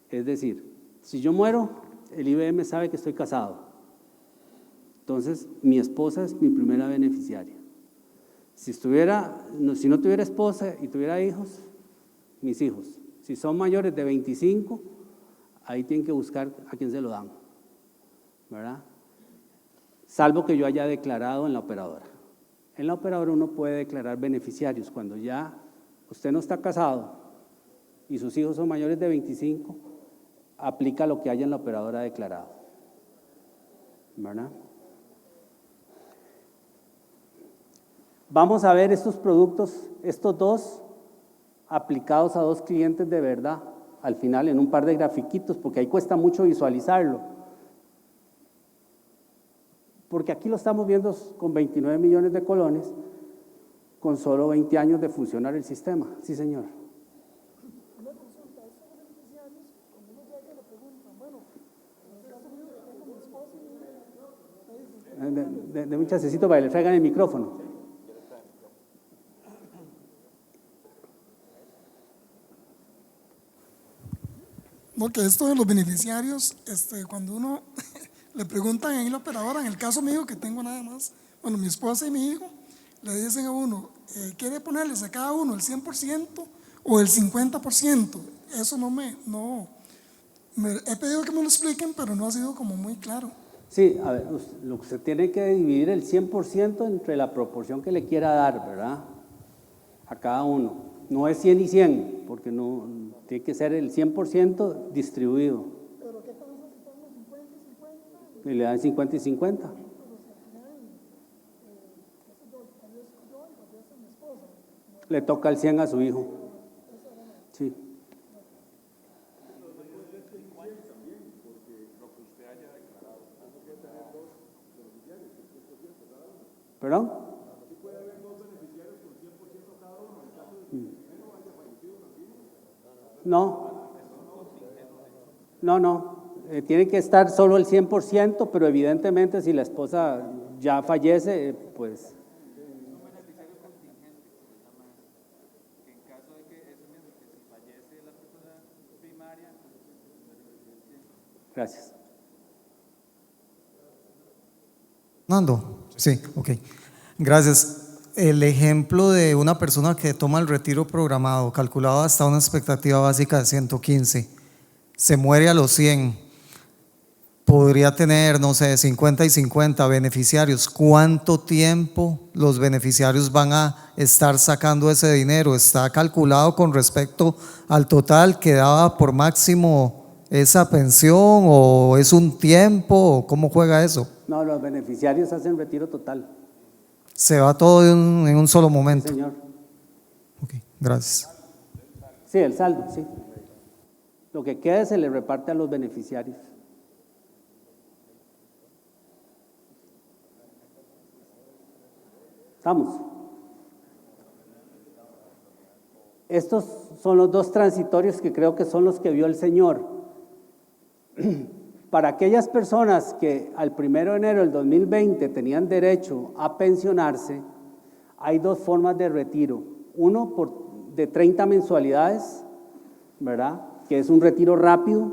Es decir, si yo muero, el IBM sabe que estoy casado. Entonces, mi esposa es mi primera beneficiaria. Si no tuviera esposa y tuviera hijos, mis hijos. Si son mayores de 25, ahí tienen que buscar a quién se lo dan, ¿verdad? Salvo que yo haya declarado en la operadora. En la operadora uno puede declarar beneficiarios cuando ya usted no está casado y sus hijos son mayores de 25, aplica lo que haya en la operadora declarado, ¿verdad? Vamos a ver estos productos, estos 2 aplicados a 2 clientes de verdad, al final en un par de grafiquitos, porque ahí cuesta mucho visualizarlo. Porque aquí lo estamos viendo con 29 millones de colones, con solo 20 años de funcionar el sistema. Sí, señor. Una consulta, estos beneficiarios, cuando uno llega y le preguntan, bueno, en el caso mío, tengo mi esposa y mi hijo, De un chancecito para que le traigan el micrófono. Porque esto de los beneficiarios, cuando uno le preguntan ahí la operadora, en el caso mío que tengo nada más, bueno, mi esposa y mi hijo, le dicen a uno, ¿quiere ponerles a cada uno el 100% o el 50%? Eso he pedido que me lo expliquen, pero no ha sido como muy claro. Sí, a ver, lo que se tiene que dividir el 100% entre la proporción que le quiera dar, ¿verdad? A cada uno. No es 100 y 100, porque no tiene que ser el 100% distribuido. ¿Pero qué pasa si pongo 50 y 50? Y le dan 50 y 50. Le toca el 100 a su hijo. Sí. ¿Perdón? No. No, tiene que estar solo el 100%, pero evidentemente si la esposa ya fallece, pues... Gracias. Fernando, sí, ok. Gracias. El ejemplo de una persona que toma el retiro programado, calculado hasta una expectativa básica de 115, se muere a los 100, podría tener, no sé, 50 y 50 beneficiarios. ¿Cuánto tiempo los beneficiarios van a estar sacando ese dinero? ¿Está calculado con respecto al total que daba por máximo esa pensión o es un tiempo o cómo juega eso? No, los beneficiarios hacen retiro total. Se va todo en un solo momento. Sí, señor. Ok, gracias. Sí, el saldo, sí. Lo que quede se le reparte a los beneficiarios. ¿Estamos? Estos son los dos transitorios que creo que son los que vio el Señor. Para aquellas personas que al 1 de enero del 2020 tenían derecho a pensionarse, hay dos formas de retiro. Uno de 30 mensualidades, ¿verdad? Que es un retiro rápido.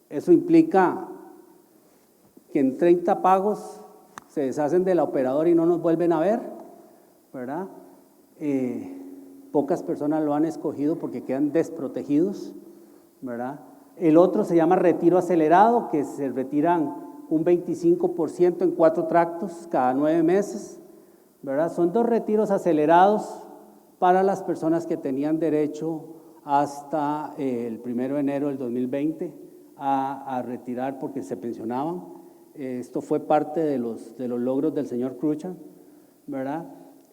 Eso implica que en 30 pagos se deshacen de la operadora y no nos vuelven a ver, ¿verdad? Pocas personas lo han escogido porque quedan desprotegidos, ¿verdad? El otro se llama retiro acelerado, que se retiran un 25% en 4 tractos cada 9 meses, ¿verdad? Son dos retiros acelerados para las personas que tenían derecho hasta el 1 de enero del 2020 a retirar porque se pensionaban. Esto fue parte de los logros del señor Crucha, ¿verdad?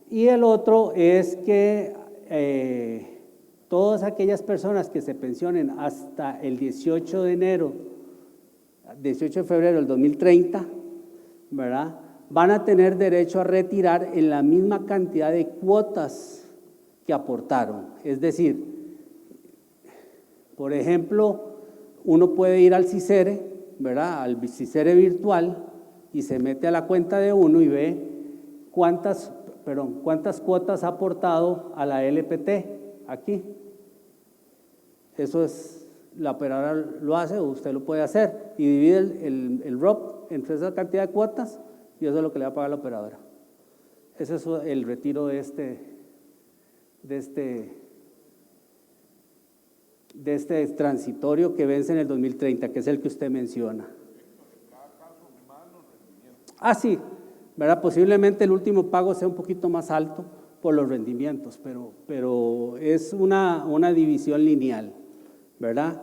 Y el otro es que todas aquellas personas que se pensionen hasta el 18 de febrero del 2030, ¿verdad? Van a tener derecho a retirar en la misma cantidad de cuotas que aportaron. Es decir, por ejemplo, uno puede ir al CICERE, ¿verdad? Al CICERE virtual y se mete a la cuenta de uno y ve cuántas cuotas ha aportado a la LPT aquí. Eso es, la operadora lo hace o usted lo puede hacer y divide el ROP entre esa cantidad de cuotas y eso es lo que le va a pagar la operadora. Ese es el retiro de este transitorio que vence en el 2030, que es el que usted menciona. Sí, ¿verdad? Posiblemente el último pago sea un poquito más alto por los rendimientos, pero es una división lineal, ¿verdad?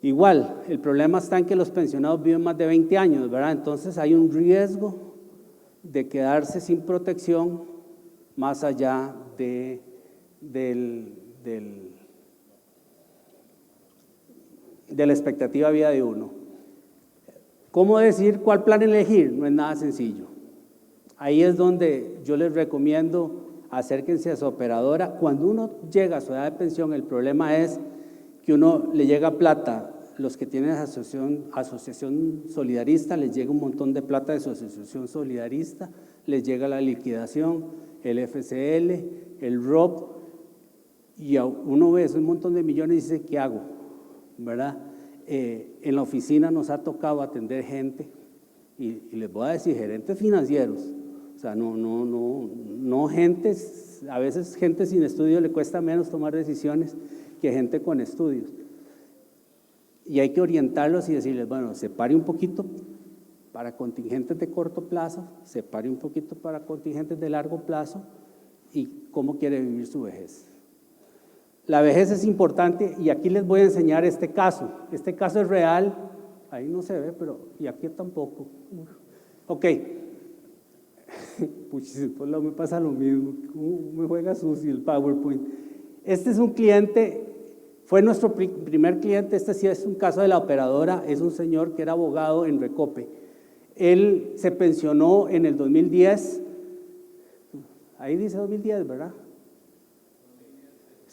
Igual, el problema está en que los pensionados viven más de 20 años, ¿verdad? Entonces hay un riesgo de quedarse sin protección más allá de la expectativa de vida de uno. ¿Cómo decir cuál plan elegir? No es nada sencillo. Ahí es donde yo les recomiendo acérquense a su operadora. Cuando uno llega a su edad de pensión, el problema es que uno le llega plata. Los que tienen asociación solidarista, les llega un montón de plata de su asociación solidarista, les llega la liquidación, el FCL, el ROP, y uno ve un montón de millones y dice, ¿qué hago? ¿Verdad? En la oficina nos ha tocado atender gente, y les voy a decir, gerentes financieros, o sea, no gentes, a veces gente sin estudio le cuesta menos tomar decisiones que gente con estudios. Y hay que orientarlos y decirles, bueno, separe un poquito para contingentes de corto plazo, separe un poquito para contingentes de largo plazo y cómo quiere vivir su vejez. La vejez es importante y aquí les voy a enseñar este caso. Este caso es real, ahí no se ve, pero y aquí tampoco. Ok, pues me pasa lo mismo, me juega sucio el PowerPoint. Este es un cliente, fue nuestro primer cliente, este sí es un caso de la operadora, es un señor que era abogado en Recope. Él se pensionó en el 2010, ahí dice 2010, ¿verdad?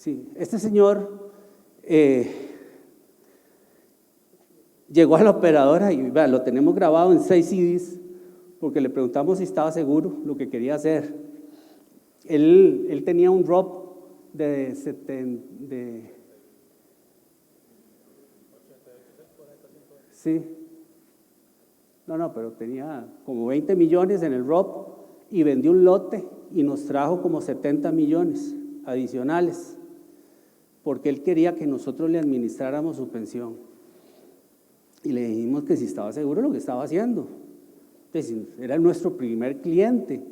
Sí, este señor llegó a la operadora y vea, lo tenemos grabado en 6 CDs porque le preguntamos si estaba seguro lo que quería hacer. Él tenía un drop de sí. No, pero tenía como 20 millones en el ROP y vendió un lote y nos trajo como 70 millones adicionales porque él quería que nosotros le administráramos su pensión. Y le dijimos que si estaba seguro de lo que estaba haciendo. Entonces, era nuestro primer cliente.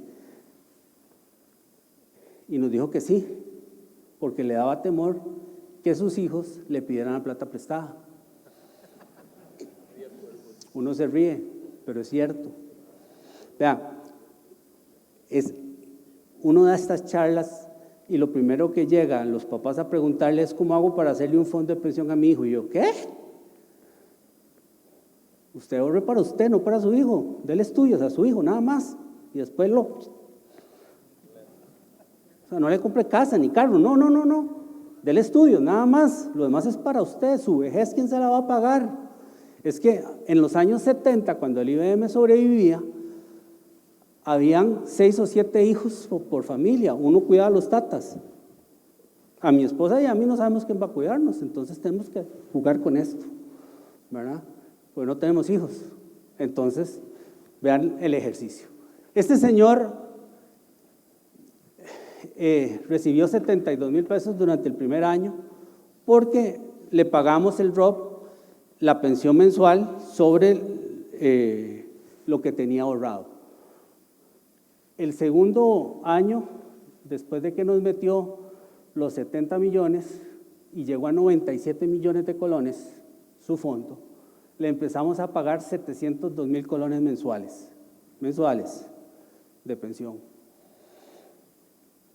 Y nos dijo que sí, porque le daba temor que sus hijos le pidieran la plata prestada. Uno se ríe, pero es cierto. Vean, uno da estas charlas y lo primero que llegan los papás a preguntarle es ¿cómo hago para hacerle un fondo de pensión a mi hijo? Y yo, ¿qué? Usted ahorre para usted, no para su hijo. Dele estudios a su hijo, nada más. Y después o sea, no le compre casa ni carro, no. Dele estudios, nada más. Lo demás es para usted. Su vejez, ¿quién se la va a pagar? Es que en los años 70, cuando el IBM sobrevivía, habían 6 o 7 hijos por familia. Uno cuidaba a los tatas. A mi esposa y a mí no sabemos quién va a cuidarnos, entonces tenemos que jugar con esto, ¿verdad? Pues no tenemos hijos. Entonces, vean el ejercicio. Este señor recibió 72,000 pesos durante el primer año porque le pagamos el ROP, la pensión mensual, sobre lo que tenía ahorrado. El segundo año, después de que nos metió los 70 millones y llegó a 97 millones de colones, su fondo, le empezamos a pagar 702,000 colones mensuales de pensión.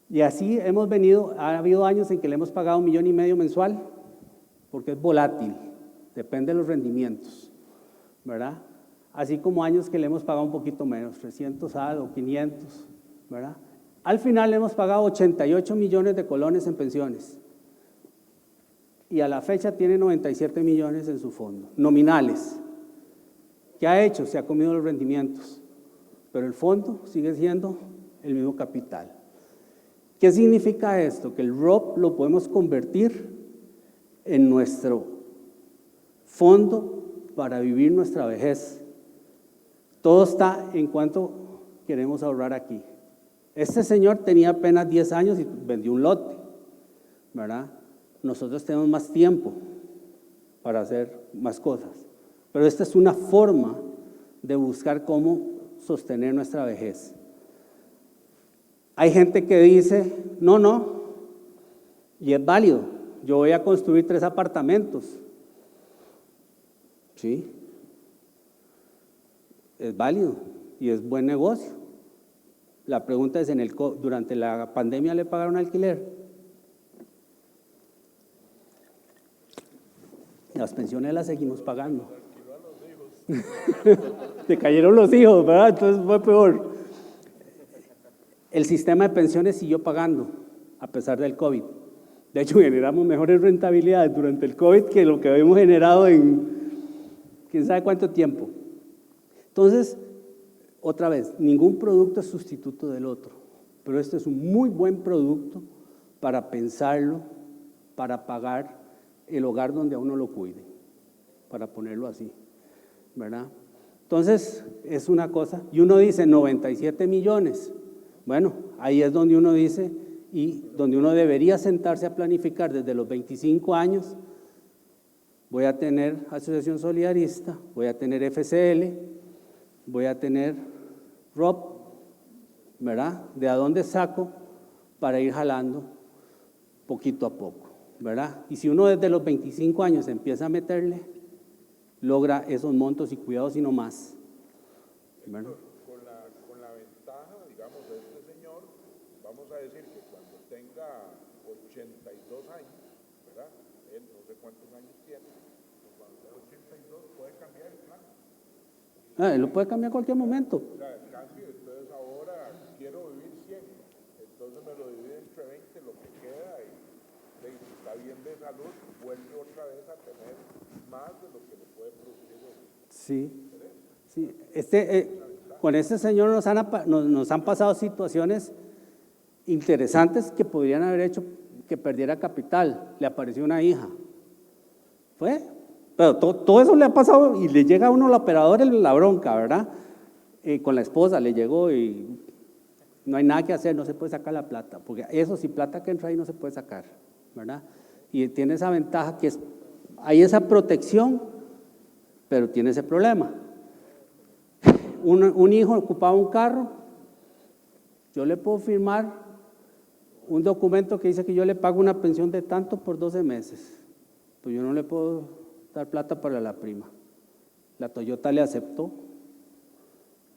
Y así hemos venido, ha habido años en que le hemos pagado 1,5 millones mensual, porque es volátil, depende de los rendimientos, ¿verdad? Así como años que le hemos pagado un poquito menos, 300 algo, 500, ¿verdad? Al final le hemos pagado 88 millones de colones en pensiones y a la fecha tiene 97 millones en su fondo, nominales. ¿Qué ha hecho? Se ha comido los rendimientos, pero el fondo sigue siendo el mismo capital. ¿Qué significa esto? Que el ROP lo podemos convertir en nuestro fondo para vivir nuestra vejez. Todo está en cuanto queremos ahorrar aquí. Este señor tenía apenas 10 años y vendió un lote, ¿verdad? Nosotros tenemos más tiempo para hacer más cosas, pero esta es una forma de buscar cómo sostener nuestra vejez. Hay gente que dice, no, y es válido, yo voy a construir 3 apartamentos, ¿sí? Es válido y es buen negocio. La pregunta es, ¿durante la pandemia le pagaron alquiler? Las pensiones las seguimos pagando. Te cayeron los hijos, ¿verdad? Entonces fue peor. El sistema de pensiones siguió pagando a pesar del COVID. De hecho, generamos mejores rentabilidades durante el COVID que lo que habíamos generado en quién sabe cuánto tiempo. Entonces, otra vez, ningún producto es sustituto del otro, pero este es un muy buen producto para pensarlo, para pagar el hogar donde a uno lo cuide, para ponerlo así, ¿verdad? Entonces, es una cosa, y uno dice 97 millones, bueno, ahí es donde uno dice, y donde uno debería sentarse a planificar desde los 25 años, voy a tener asociación solidarista, voy a tener FCL, voy a tener ROP, ¿verdad? ¿De a dónde saco para ir jalando poquito a poco, ¿verdad? Y si uno desde los 25 años empieza a meterle, logra esos montos y cuidados y no más, ¿verdad? Con la ventaja, digamos, de este señor, vamos a decir que cuando tenga 82 años, ¿verdad? Él no sé cuántos años tiene, pero cuando tenga 82 puede cambiar el plan. Él lo puede cambiar en cualquier momento. O sea, cambio, entonces ahora quiero vivir 100, entonces me lo divide entre 20 lo que queda y si está bien de salud, vuelve otra vez a tener más de lo que le puede producir. Sí, sí. Con este señor nos han pasado situaciones interesantes que podrían haber hecho que perdiera capital. Le apareció una hija. Pero todo eso le ha pasado y le llega a uno al operador la bronca, ¿verdad? Con la esposa le llegó y no hay nada que hacer, no se puede sacar la plata, porque eso sí, plata que entra ahí no se puede sacar, ¿verdad? Y tiene esa ventaja que hay esa protección, pero tiene ese problema. Un hijo ocupaba un carro, yo le puedo firmar un documento que dice que yo le pago una pensión de tanto por 12 meses, pues yo no le puedo dar plata para la prima. La Toyota le aceptó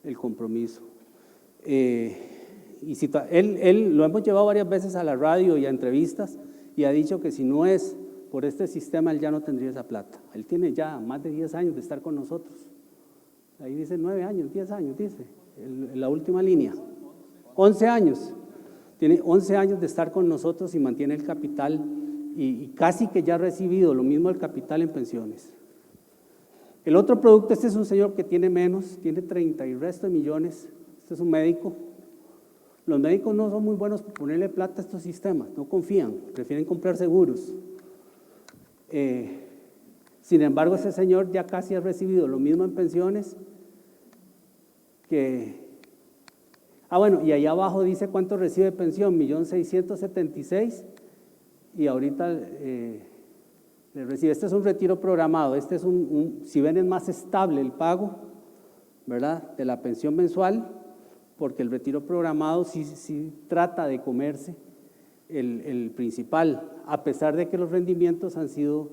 el compromiso. Y si él lo hemos llevado varias veces a la radio y a entrevistas y ha dicho que si no es por este sistema él ya no tendría esa plata. Él tiene ya más de 10 años de estar con nosotros. Ahí dice 9 años, 10 años, dice, en la última línea. 11 años. Tiene 11 años de estar con nosotros y mantiene el capital y casi que ya ha recibido lo mismo el capital en pensiones. El otro producto, este es un señor que tiene menos, tiene 30 y resto de millones, este es un médico. Los médicos no son muy buenos por ponerle plata a estos sistemas, no confían, prefieren comprar seguros. Sin embargo, ese señor ya casi ha recibido lo mismo en pensiones que... bueno, y allá abajo dice cuánto recibe de pensión, 1.676.000, y ahorita le recibe. Este es un retiro programado, este es si ven es más estable el pago, ¿verdad?, de la pensión mensual, porque el retiro programado sí trata de comerse el principal, a pesar de que los rendimientos han sido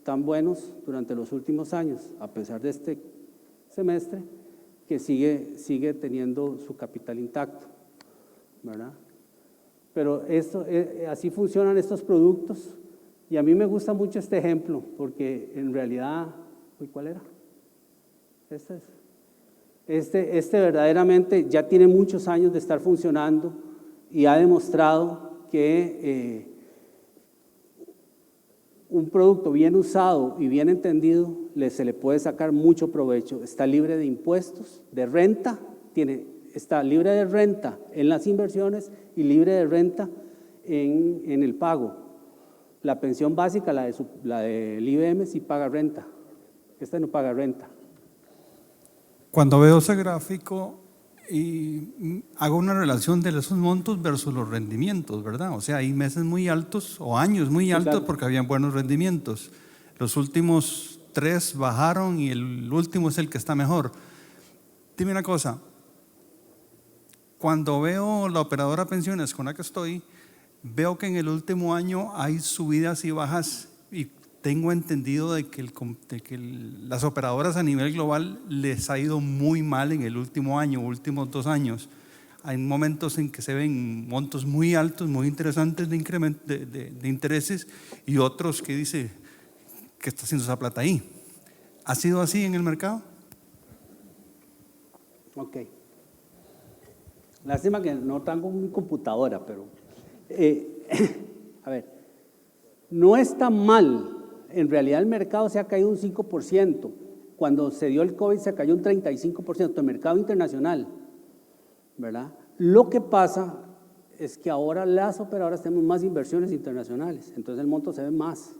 tan buenos durante los últimos años, a pesar de este semestre, que sigue teniendo su capital intacto, ¿verdad? Pero así funcionan estos productos, y a mí me gusta mucho este ejemplo, porque en realidad, ¿cuál era? Este verdaderamente ya tiene muchos años de estar funcionando y ha demostrado que un producto bien usado y bien entendido se le puede sacar mucho provecho. Está libre de impuestos, de renta, está libre de renta en las inversiones y libre de renta en el pago. La pensión básica, la del IBM, sí paga renta, esta no paga renta. Cuando veo ese gráfico y hago una relación de esos montos versus los rendimientos, ¿verdad? O sea, hay meses muy altos o años muy altos, claro, porque habían buenos rendimientos. Los últimos 3 bajaron y el último es el que está mejor. Dime una cosa, cuando veo la operadora pensiones con la que estoy, veo que en el último año hay subidas y bajas, y tengo entendido de que las operadoras a nivel global les ha ido muy mal en el último año, últimos 2 años. Hay momentos en que se ven montos muy altos, muy interesantes de incremento de intereses, y otros que dice, ¿qué está haciendo esa plata ahí? ¿Ha sido así en el mercado? Ok. Lástima que no tengo mi computadora, pero a ver, no está mal. En realidad el mercado se ha caído un 5%. Cuando se dio el COVID se cayó un 35%, el mercado internacional, ¿verdad? Lo que pasa es que ahora las operadoras tenemos más inversiones internacionales, entonces el monto se ve más,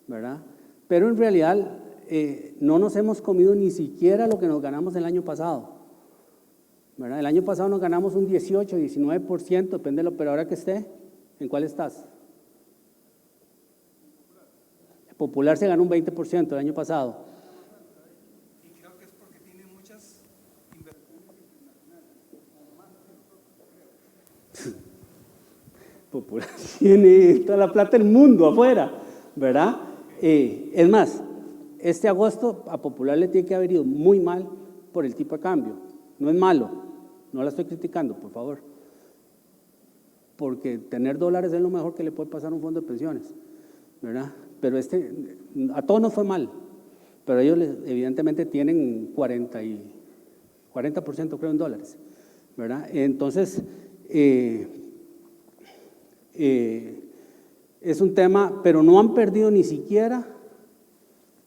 ¿verdad? Pero en realidad no nos hemos comido ni siquiera lo que nos ganamos el año pasado, ¿verdad? El año pasado nos ganamos un 18, 19%, depende de la operadora que esté. ¿En cuál estás? Popular se ganó un 20% el año pasado. Y creo que es porque tiene muchas inversiones internacionales. Popular tiene toda la plata del mundo afuera, ¿verdad? Es más, este agosto a Popular le tiene que haber ido muy mal por el tipo de cambio. No es malo, no la estoy criticando, por favor, porque tener dólares es lo mejor que le puede pasar a un fondo de pensiones, ¿verdad? Pero a todos nos fue mal, pero ellos evidentemente tienen 40% creo en dólares, ¿verdad? Entonces, Es un tema, pero no han perdido ni siquiera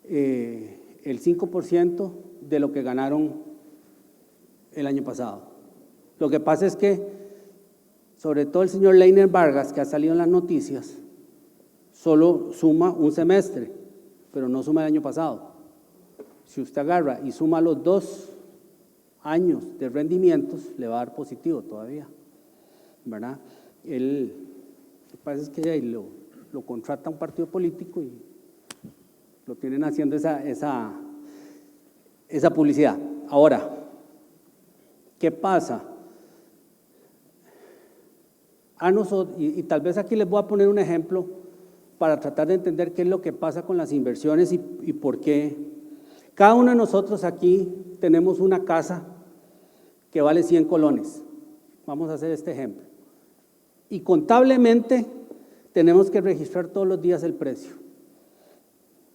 el 5% de lo que ganaron el año pasado. Lo que pasa es que, sobre todo el señor Leiner Vargas, que ha salido en las noticias, solo suma un semestre, pero no suma el año pasado. Si usted agarra y suma los 2 años de rendimientos, le va a dar positivo todavía, ¿verdad? Lo que pasa es que ahí lo contrata un partido político y lo tienen haciendo esa publicidad. Ahora, ¿qué pasa? A nosotros, y tal vez aquí les voy a poner un ejemplo para tratar de entender qué es lo que pasa con las inversiones y por qué. Cada uno de nosotros aquí tenemos una casa que vale 100 colones. Vamos a hacer este ejemplo. Y contablemente tenemos que registrar todos los días el precio,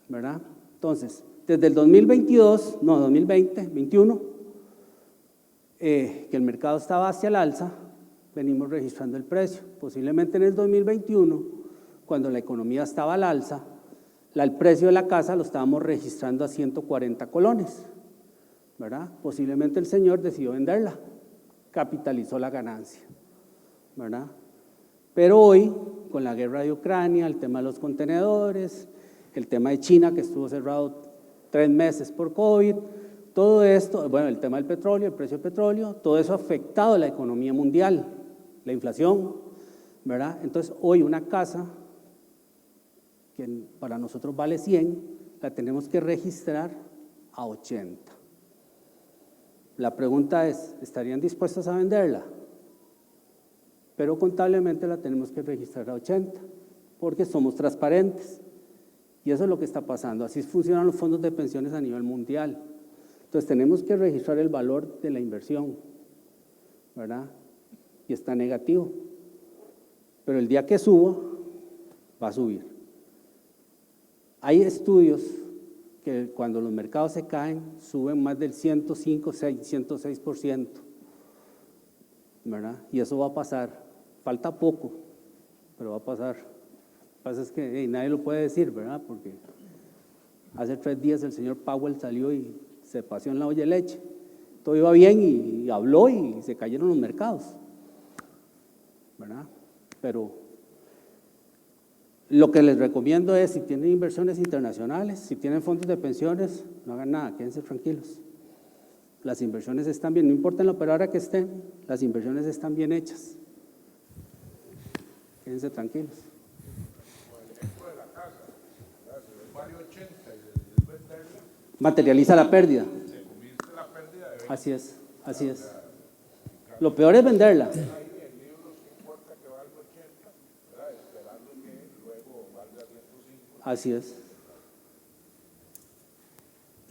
¿verdad? Entonces, desde el 2021, que el mercado estaba hacia el alza, venimos registrando el precio. Posiblemente en el 2021, cuando la economía estaba al alza, el precio de la casa lo estábamos registrando a 140 colones, ¿verdad? Posiblemente el señor decidió venderla, capitalizó la ganancia, ¿verdad? Pero hoy, con la guerra de Ucrania, el tema de los contenedores, el tema de China, que estuvo cerrado 3 meses por COVID, todo esto, bueno, el tema del petróleo, el precio del petróleo, todo eso ha afectado a la economía mundial, la inflación, ¿verdad? Entonces, hoy una casa que para nosotros vale 100, la tenemos que registrar a 80. La pregunta es, ¿estarían dispuestos a venderla? Pero contablemente la tenemos que registrar a 80, porque somos transparentes. Y eso es lo que está pasando. Así funcionan los fondos de pensiones a nivel mundial. Entonces tenemos que registrar el valor de la inversión, ¿verdad? Y está negativo. Pero el día que suba, va a subir. Hay estudios que cuando los mercados se caen, suben más del 105, 106%, ¿verdad? Y eso va a pasar. Falta poco, pero va a pasar. Lo que pasa es que nadie lo puede decir, ¿verdad? Porque hace 3 días el señor Powell salió y se paseó en la olla de leche. Todo iba bien y habló y se cayeron los mercados, ¿verdad? Pero lo que les recomiendo es, si tienen inversiones internacionales, si tienen fondos de pensiones, no hagan nada, quédense tranquilos. Las inversiones están bien, no importa en la operadora que estén, las inversiones están bien hechas. Quédense tranquilos. Materializa la pérdida. Así es, así es. Lo peor es venderla. Así es.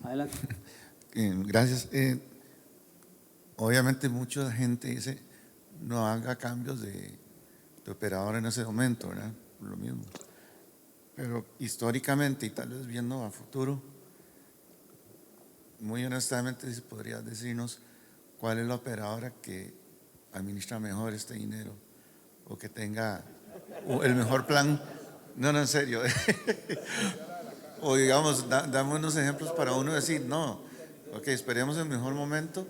Adelante. Gracias. Obviamente mucha gente dice, no haga cambios de operador en ese momento, ¿verdad? Lo mismo. Pero históricamente, y tal vez viendo a futuro, muy honestamente, si podrías decirnos cuál es la operadora que administra mejor este dinero o que tenga el mejor plan. No, en serio. O digamos, dame unos ejemplos para uno decir, no, ok, esperemos el mejor momento,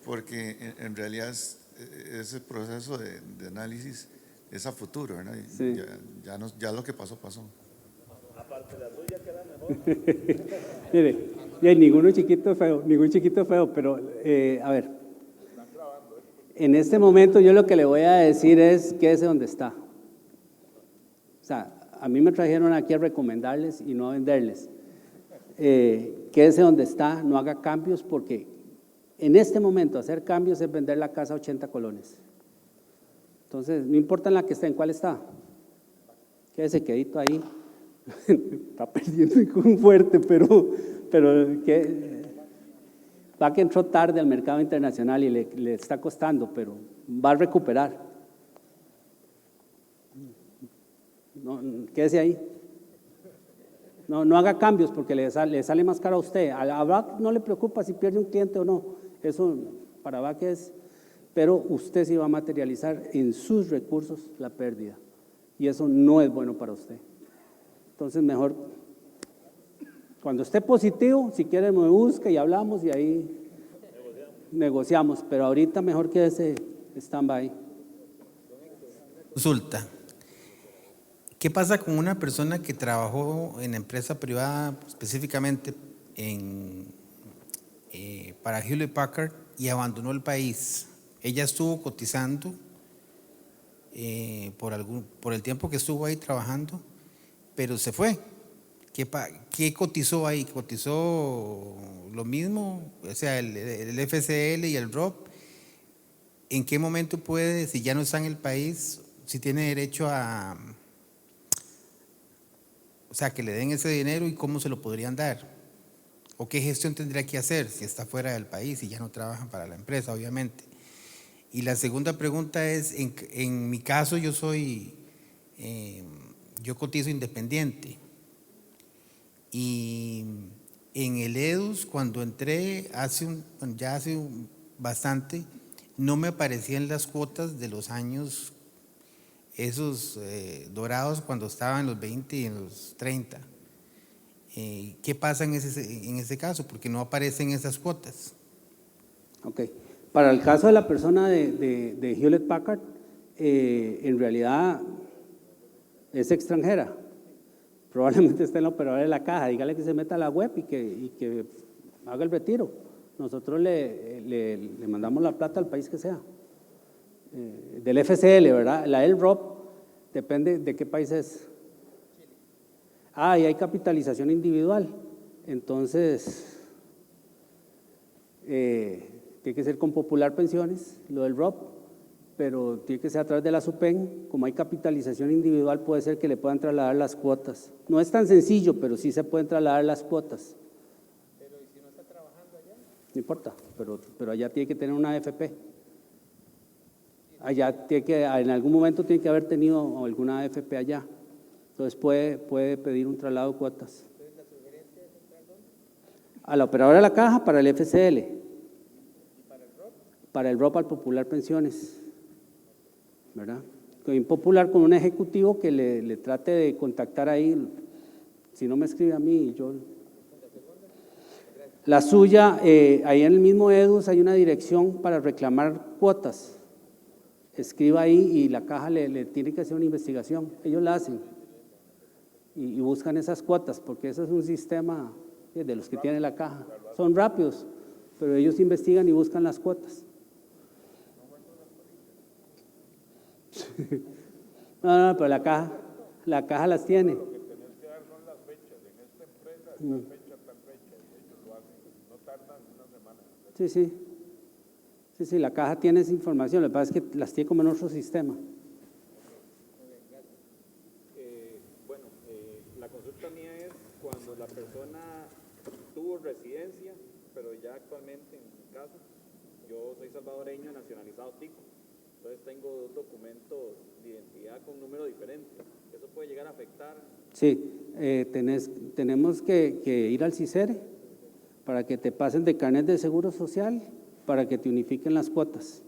porque en realidad ese proceso de análisis es a futuro, ¿verdad? Sí. Ya lo que pasó, pasó. Aparte de la tuya, queda mejor. Mire, ningún chiquito feo, pero a ver, en este momento yo lo que le voy a decir es quédese donde está. O sea, a mí me trajeron aquí a recomendarles y no a venderles. Quédese donde está, no haga cambios, porque en este momento hacer cambios es vender la casa a 80 colones. Entonces, no importa en la que esté, ¿en cuál está? Quédese quedito ahí. Está perdiendo con fuerte, pero que va a que entró tarde al mercado internacional y le está costando, pero va a recuperar. No, quédese ahí. No haga cambios porque le sale más caro a usted. A BAC no le preocupa si pierde un cliente o no. Eso para BAC es, pero usted sí va a materializar en sus recursos la pérdida. y eso no es bueno para usted. Entonces mejor, cuando esté positivo, si quiere me busca y hablamos y ahí negociamos, pero ahorita mejor quédese stand-by. Consulta. ¿Qué pasa con una persona que trabajó en empresa privada, específicamente para Hewlett Packard, y abandonó el país? Ella estuvo cotizando por el tiempo que estuvo ahí trabajando, pero se fue. ¿Qué cotizó ahí? ¿Cotizó lo mismo? O sea, el FCL y el ROP. ¿En qué momento puede, si ya no está en el país, si tiene derecho a, o sea, que le den ese dinero y cómo se lo podrían dar? ¿O qué gestión tendría que hacer si está fuera del país y ya no trabaja para la empresa, obviamente? Y la segunda pregunta es, en mi caso yo cotizo independiente. Y en el EDUS, cuando entré hace bastante, no me aparecían las cuotas de los años esos dorados cuando estaban en los 20 y en los 30. ¿Qué pasa en ese caso? Porque no aparecen esas cuotas. Ok. Para el caso de la persona de Hewlett Packard, en realidad es extranjera. Probablemente esté en la operadora de la caja. Dígale que se meta a la web y que haga el retiro. Nosotros le mandamos la plata al país que sea. Del FCL, ¿verdad? La LROP depende de qué país es. Y hay capitalización individual. Entonces, tiene que ser con Popular Pensiones, lo del ROP, pero tiene que ser a través de la SUPEN. Como hay capitalización individual, puede ser que le puedan trasladar las cuotas. No es tan sencillo, pero sí se pueden trasladar las cuotas. Pero ¿y si no está trabajando allá? No importa, pero allá tiene que tener una AFP. Allá en algún momento tiene que haber tenido alguna AFP allá. Entonces puede pedir un traslado de cuotas. Entonces, ¿la sugerencia es entrar dónde? A la operadora de la caja para el FCL. ¿Y para el ROP? Para el ROP al Popular Pensiones. ¿Verdad? Con Popular, con un ejecutivo que le trate de contactar ahí. Si no me escribe a mí, yo. La suya, ahí en el mismo EDUS hay una dirección para reclamar cuotas. Escriba ahí y la caja le tiene que hacer una investigación. Ellos la hacen y buscan esas cuotas, porque eso es un sistema de los que tiene la caja. Son rápidos, pero ellos investigan y buscan las cuotas. No, pero la caja las tiene. Lo que tenés que dar son las fechas. En esta empresa, tal fecha, tal fecha, y ellos lo hacen. No tardan una semana. Sí, la caja tiene esa información. Lo que pasa es que las tiene como en otro sistema. Bueno, la consulta mía es cuando la persona tuvo residencia, pero ya actualmente, en mi caso, yo soy salvadoreño nacionalizado tico. Entonces tengo dos documentos de identidad con número diferente. ¿Eso puede llegar a afectar? Sí, tenemos que ir al CICERE para que te pasen de carnet de seguro social, para que te unifiquen las cuotas.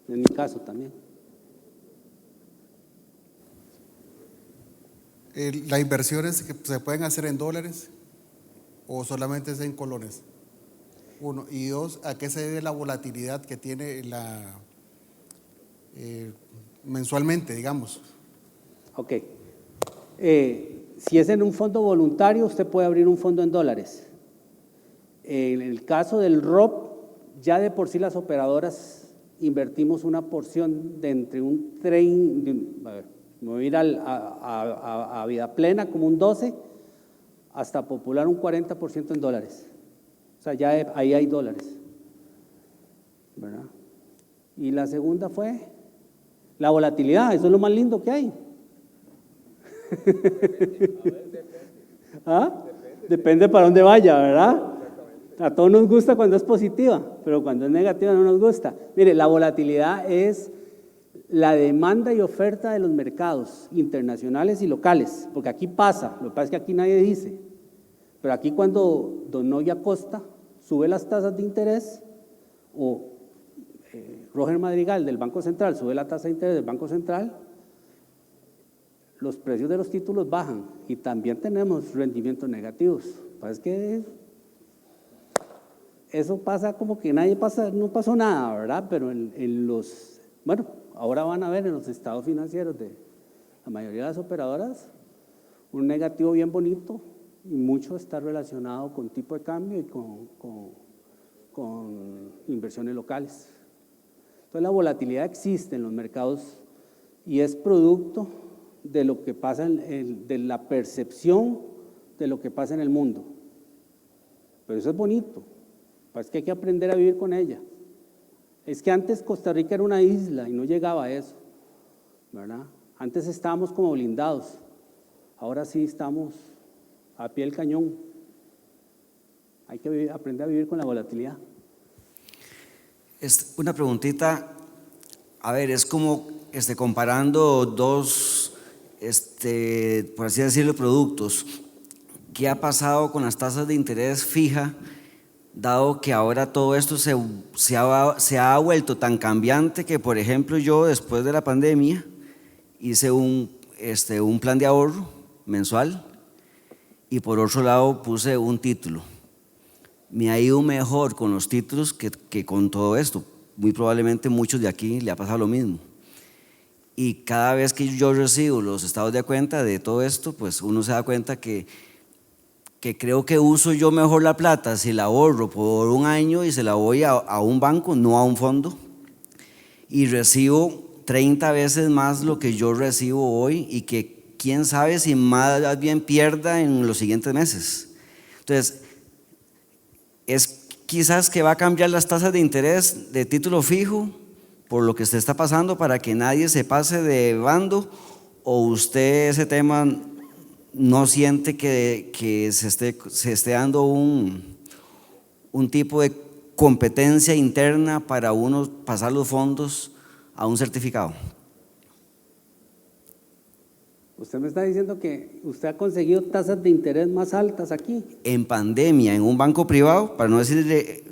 En mi caso también. ¿Las inversiones que se pueden hacer en dólares o solamente es en colones? Uno. Y dos, ¿a qué se debe la volatilidad que tiene mensualmente, digamos? Ok. Si es en un fondo voluntario, usted puede abrir un fondo en dólares. En el caso del ROP, ya de por sí las operadoras invertimos una porción de entre un 30, me voy a ir a Vida Plena como un 12, hasta Popular un 40% en dólares. O sea, ya ahí hay dólares, ¿verdad? Y la segunda fue la volatilidad, eso es lo más lindo que hay. Depende para dónde vaya, ¿verdad? A todos nos gusta cuando es positiva, pero cuando es negativa no nos gusta. Mire, la volatilidad es la demanda y oferta de los mercados internacionales y locales, porque aquí pasa, lo que pasa es que aquí nadie dice, pero aquí cuando don Noya Costa sube las tasas de interés o Roger Madrigal del Banco Central sube la tasa de interés del Banco Central, los precios de los títulos bajan y también tenemos rendimientos negativos. Es que eso pasa como que no pasó nada, ¿verdad? Pero bueno, ahora van a ver en los estados financieros de la mayoría de las operadoras un negativo bien bonito, y mucho está relacionado con tipo de cambio y con inversiones locales. Entonces la volatilidad existe en los mercados y es producto de lo que pasa, de la percepción de lo que pasa en el mundo. Pero eso es bonito, es que hay que aprender a vivir con ella. Es que antes Costa Rica era una isla y no llegaba a eso, ¿verdad? Antes estábamos como blindados, ahora sí estamos a pie del cañón. Hay que aprender a vivir con la volatilidad. Una preguntita, a ver, es como comparando dos, por así decirlo, productos. ¿Qué ha pasado con las tasas de interés fija, dado que ahora todo esto se ha vuelto tan cambiante que, por ejemplo, yo después de la pandemia hice un plan de ahorro mensual y por otro lado puse un título? Me ha ido mejor con los títulos que con todo esto. Muy probablemente muchos de aquí le ha pasado lo mismo. Y cada vez que yo recibo los estados de cuenta de todo esto, pues uno se da cuenta que creo que uso yo mejor la plata si la ahorro por un año y se la voy a un banco, no a un fondo, y recibo 30 veces más lo que yo recibo hoy y que quién sabe si más bien pierda en los siguientes meses. Entonces, es quizás que va a cambiar las tasas de interés de título fijo por lo que se está pasando para que nadie se pase de bando, o usted ese tema no siente que se esté dando un tipo de competencia interna para uno pasar los fondos a un certificado. Usted me está diciendo que usted ha conseguido tasas de interés más altas aquí. En pandemia, en un banco privado, para no decirle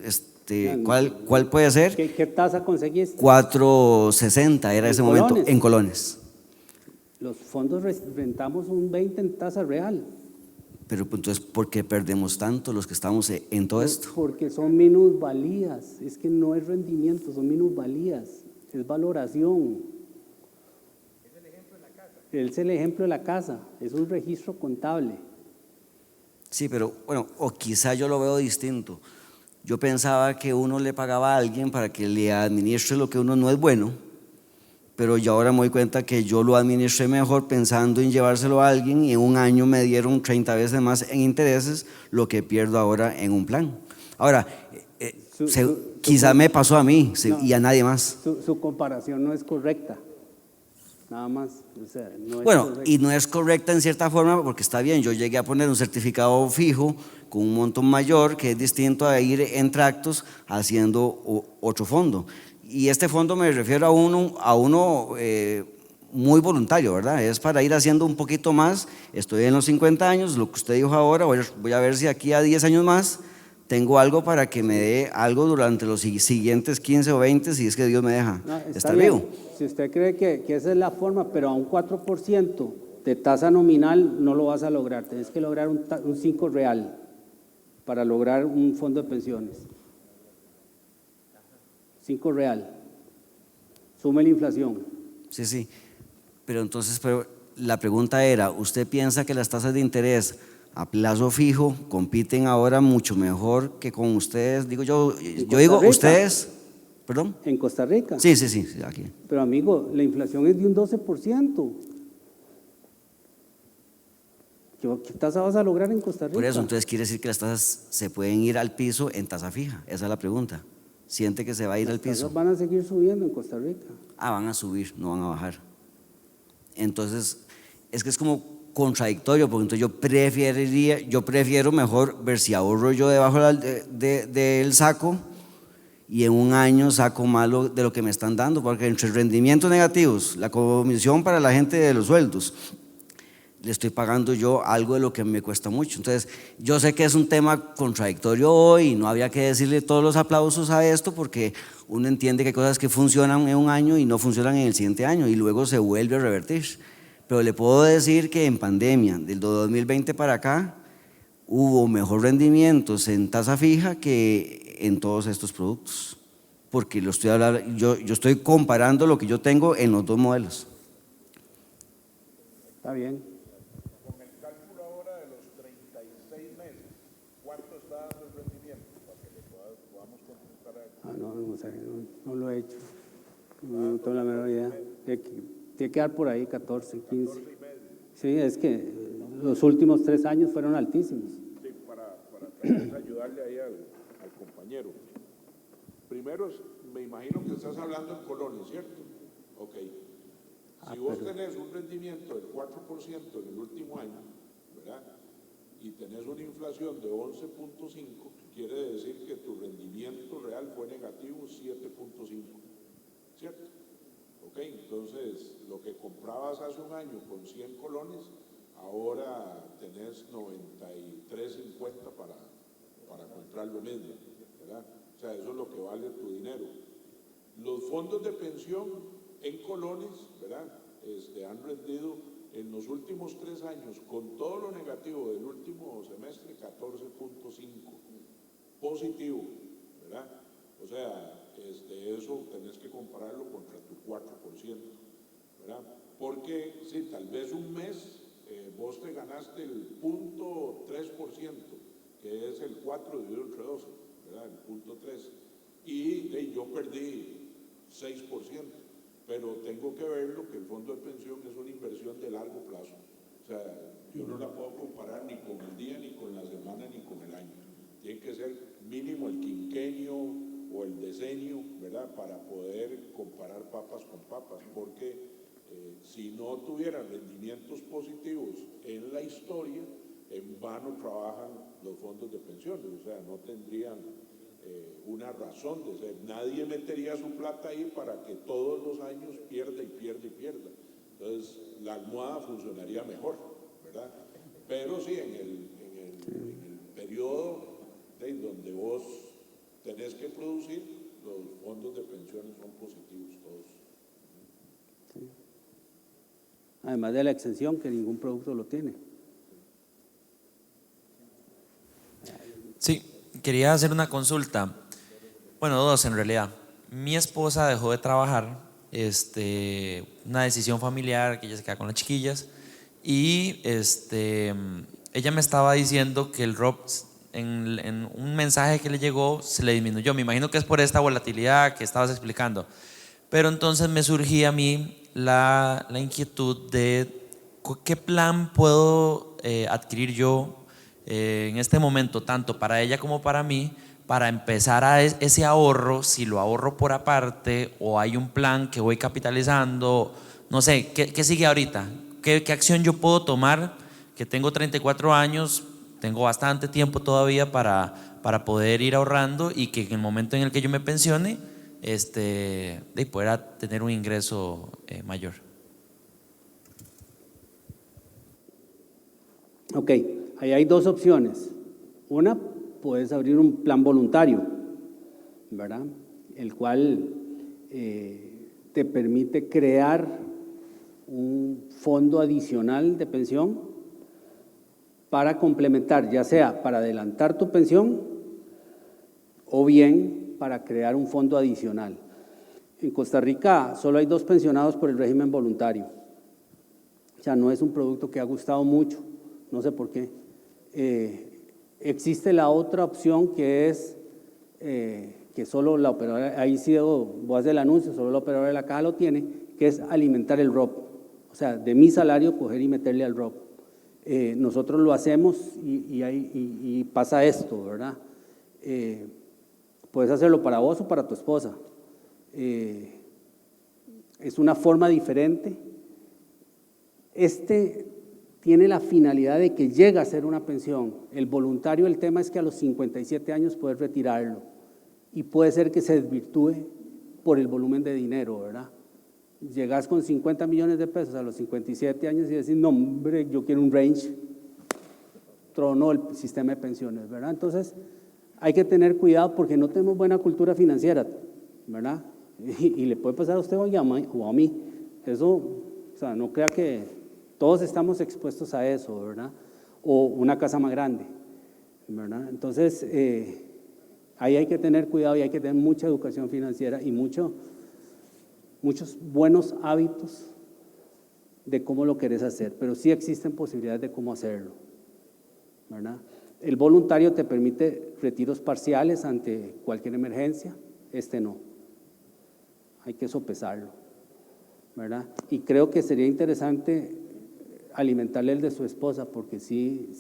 cuál puede ser. ¿Qué tasa conseguiste? 4.60 era ese momento, en colones. Los fondos rentamos un 20 en tasa real. Pero entonces, ¿por qué perdemos tanto los que estamos en todo esto? Porque son minusvalías, es que no es rendimiento, son minusvalías, es valoración. Es el ejemplo de la casa, es un registro contable. Sí, pero bueno, o quizá yo lo veo distinto. Yo pensaba que uno le pagaba a alguien para que le administre lo que uno no es bueno, pero yo ahora me doy cuenta que yo lo administré mejor pensando en llevárselo a alguien y en un año me dieron 30 veces más en intereses lo que pierdo ahora en un plan. Ahora, quizá me pasó a mí y a nadie más. Su comparación no es correcta. Nada más, o sea, no es bueno, correcta. Y no es correcta en cierta forma porque está bien, yo llegué a poner un certificado fijo con un monto mayor que es distinto a ir en tractos haciendo otro fondo. Y este fondo me refiero a uno muy voluntario, ¿verdad? Es para ir haciendo un poquito más. Estoy en los 50 años, lo que usted dijo ahora, voy a ver si aquí a 10 años más tengo algo para que me dé algo durante los siguientes 15 o 20, si es que Dios me deja estar vivo. Si usted cree que esa es la forma, pero a un 4% de tasa nominal no lo vas a lograr. Tienes que lograr un 5 real para lograr un fondo de pensiones. 5 real. Sume la inflación. Sí. Pero entonces, la pregunta era, ¿usted piensa que las tasas de interés a plazo fijo compiten ahora mucho mejor que con ustedes? Digo yo digo ustedes, ¿perdón? ¿En Costa Rica? Sí, aquí. Pero amigo, la inflación es de un 12%. ¿Qué tasa vas a lograr en Costa Rica? Por eso, entonces quiere decir que las tasas se pueden ir al piso en tasa fija. Esa es la pregunta. ¿Siente que se va a ir al piso? Las tasas van a seguir subiendo en Costa Rica. Van a subir, no van a bajar. Entonces, es que es como contradictorio, porque entonces yo prefiero mejor ver si ahorro yo debajo del saco y en un año saco malo de lo que me están dando, porque entre rendimientos negativos, la comisión para la gente de los sueldos, le estoy pagando yo algo de lo que me cuesta mucho. Entonces, yo sé que es un tema contradictorio hoy y no había que decirle todos los aplausos a esto porque uno entiende que hay cosas que funcionan en un año y no funcionan en el siguiente año y luego se vuelve a revertir. Pero le puedo decir que en pandemia, del 2020 para acá, hubo mejor rendimientos en tasa fija que en todos estos productos. Porque lo estoy hablando, yo estoy comparando lo que yo tengo en los dos modelos. Está bien. Con el cálculo ahora de los 36 meses, ¿cuánto está dando el rendimiento? Para que le podamos contestar a él. No sé, no lo he hecho. No tengo la menor idea. Tiene que dar por ahí 14, 15. Sí, es que los últimos 3 años fueron altísimos. Sí, para tal vez ayudarle ahí al compañero. Primero, me imagino que estás hablando en colones, ¿cierto? Ok. Si vos tenés un rendimiento del 4% en el último año, ¿verdad? Y tenés una inflación de 11.5, quiere decir que tu rendimiento real fue negativo 7.5, ¿cierto? Ok, entonces lo que comprabas hace un año con 100 colones, ahora tenés 93.50 para comprar lo mismo, ¿verdad? O sea, eso es lo que vale tu dinero. Los fondos de pensión en colones, ¿verdad? Han rendido en los últimos 3 años, con todo lo negativo del último semestre, 14.5 positivo, ¿verdad? O sea, eso tenés que compararlo contra tu 4%, ¿verdad? Porque si tal vez un mes vos te ganaste el 0.3%, que es el 4 dividido entre 12, ¿verdad? El 0.3, y yo perdí 6%, pero tengo que verlo que el fondo de pensión es una inversión de largo plazo. O sea, yo no la puedo comparar ni con el día, ni con la semana, ni con el año. Tiene que ser mínimo el quinquenio o el decenio, ¿verdad? Para poder comparar papas con papas, porque si no tuvieran rendimientos positivos en la historia, en vano trabajan los fondos de pensiones, o sea, no tendrían una razón de ser. Nadie metería su plata ahí para que todos los años pierda y pierda y pierda. Entonces, la almohada funcionaría mejor, ¿verdad? Pero sí, en el periodo en donde vos tenés que producir, los fondos de pensiones son positivos todos. Sí. Además de la exención, que ningún producto lo tiene. Sí, quería hacer una consulta. Bueno, 2 en realidad. Mi esposa dejó de trabajar, una decisión familiar, que ella se queda con las chiquillas, y ella me estaba diciendo que el ROP, en un mensaje que le llegó, se le disminuyó. Me imagino que es por esta volatilidad que estabas explicando. Pero entonces me surgía a mí la inquietud de qué plan puedo adquirir yo en este momento, tanto para ella como para mí, para empezar a ese ahorro, si lo ahorro por aparte o hay un plan que voy capitalizando, no sé, ¿qué sigue ahorita? ¿Qué acción yo puedo tomar? Que tengo 34 años, tengo bastante tiempo todavía para poder ir ahorrando y que en el momento en el que yo me pensione, pueda tener un ingreso mayor. Ok, ahí hay 2 opciones. Una, puedes abrir un plan voluntario, ¿verdad? El cual te permite crear un fondo adicional de pensión para complementar, ya sea para adelantar tu pensión o bien para crear un fondo adicional. En Costa Rica solo hay 2 pensionados por el régimen voluntario. O sea, no es un producto que ha gustado mucho, no sé por qué. Existe la otra opción que es que solo la operadora, ahí sí voy a hacer el anuncio, solo la operadora de la caja lo tiene, que es alimentar el ROP. O sea, de mi salario coger y meterle al ROP. Nosotros lo hacemos y pasa esto, ¿verdad? Puedes hacerlo para vos o para tu esposa. Es una forma diferente. Tiene la finalidad de que llegue a ser una pensión. El voluntario, el tema es que a los 57 años puedes retirarlo y puede ser que se desvirtúe por el volumen de dinero, ¿verdad? llegas con 50 millones de pesos a los 57 años y decís, no, hombre, yo quiero un range, tronó el sistema de pensiones, ¿verdad? Entonces, hay que tener cuidado porque no tenemos buena cultura financiera, ¿verdad? Y le puede pasar a usted o a mí. Eso, o sea, no crea que todos estamos expuestos a eso, ¿verdad? O una casa más grande, ¿verdad? Entonces, ahí hay que tener cuidado y hay que tener mucha educación financiera y muchos buenos hábitos de cómo lo querés hacer, pero sí existen posibilidades de cómo hacerlo, ¿verdad? El voluntario te permite retiros parciales ante cualquier emergencia, este no. Hay que sopesarlo, ¿verdad? Y creo que sería interesante alimentarle el de su esposa, porque sí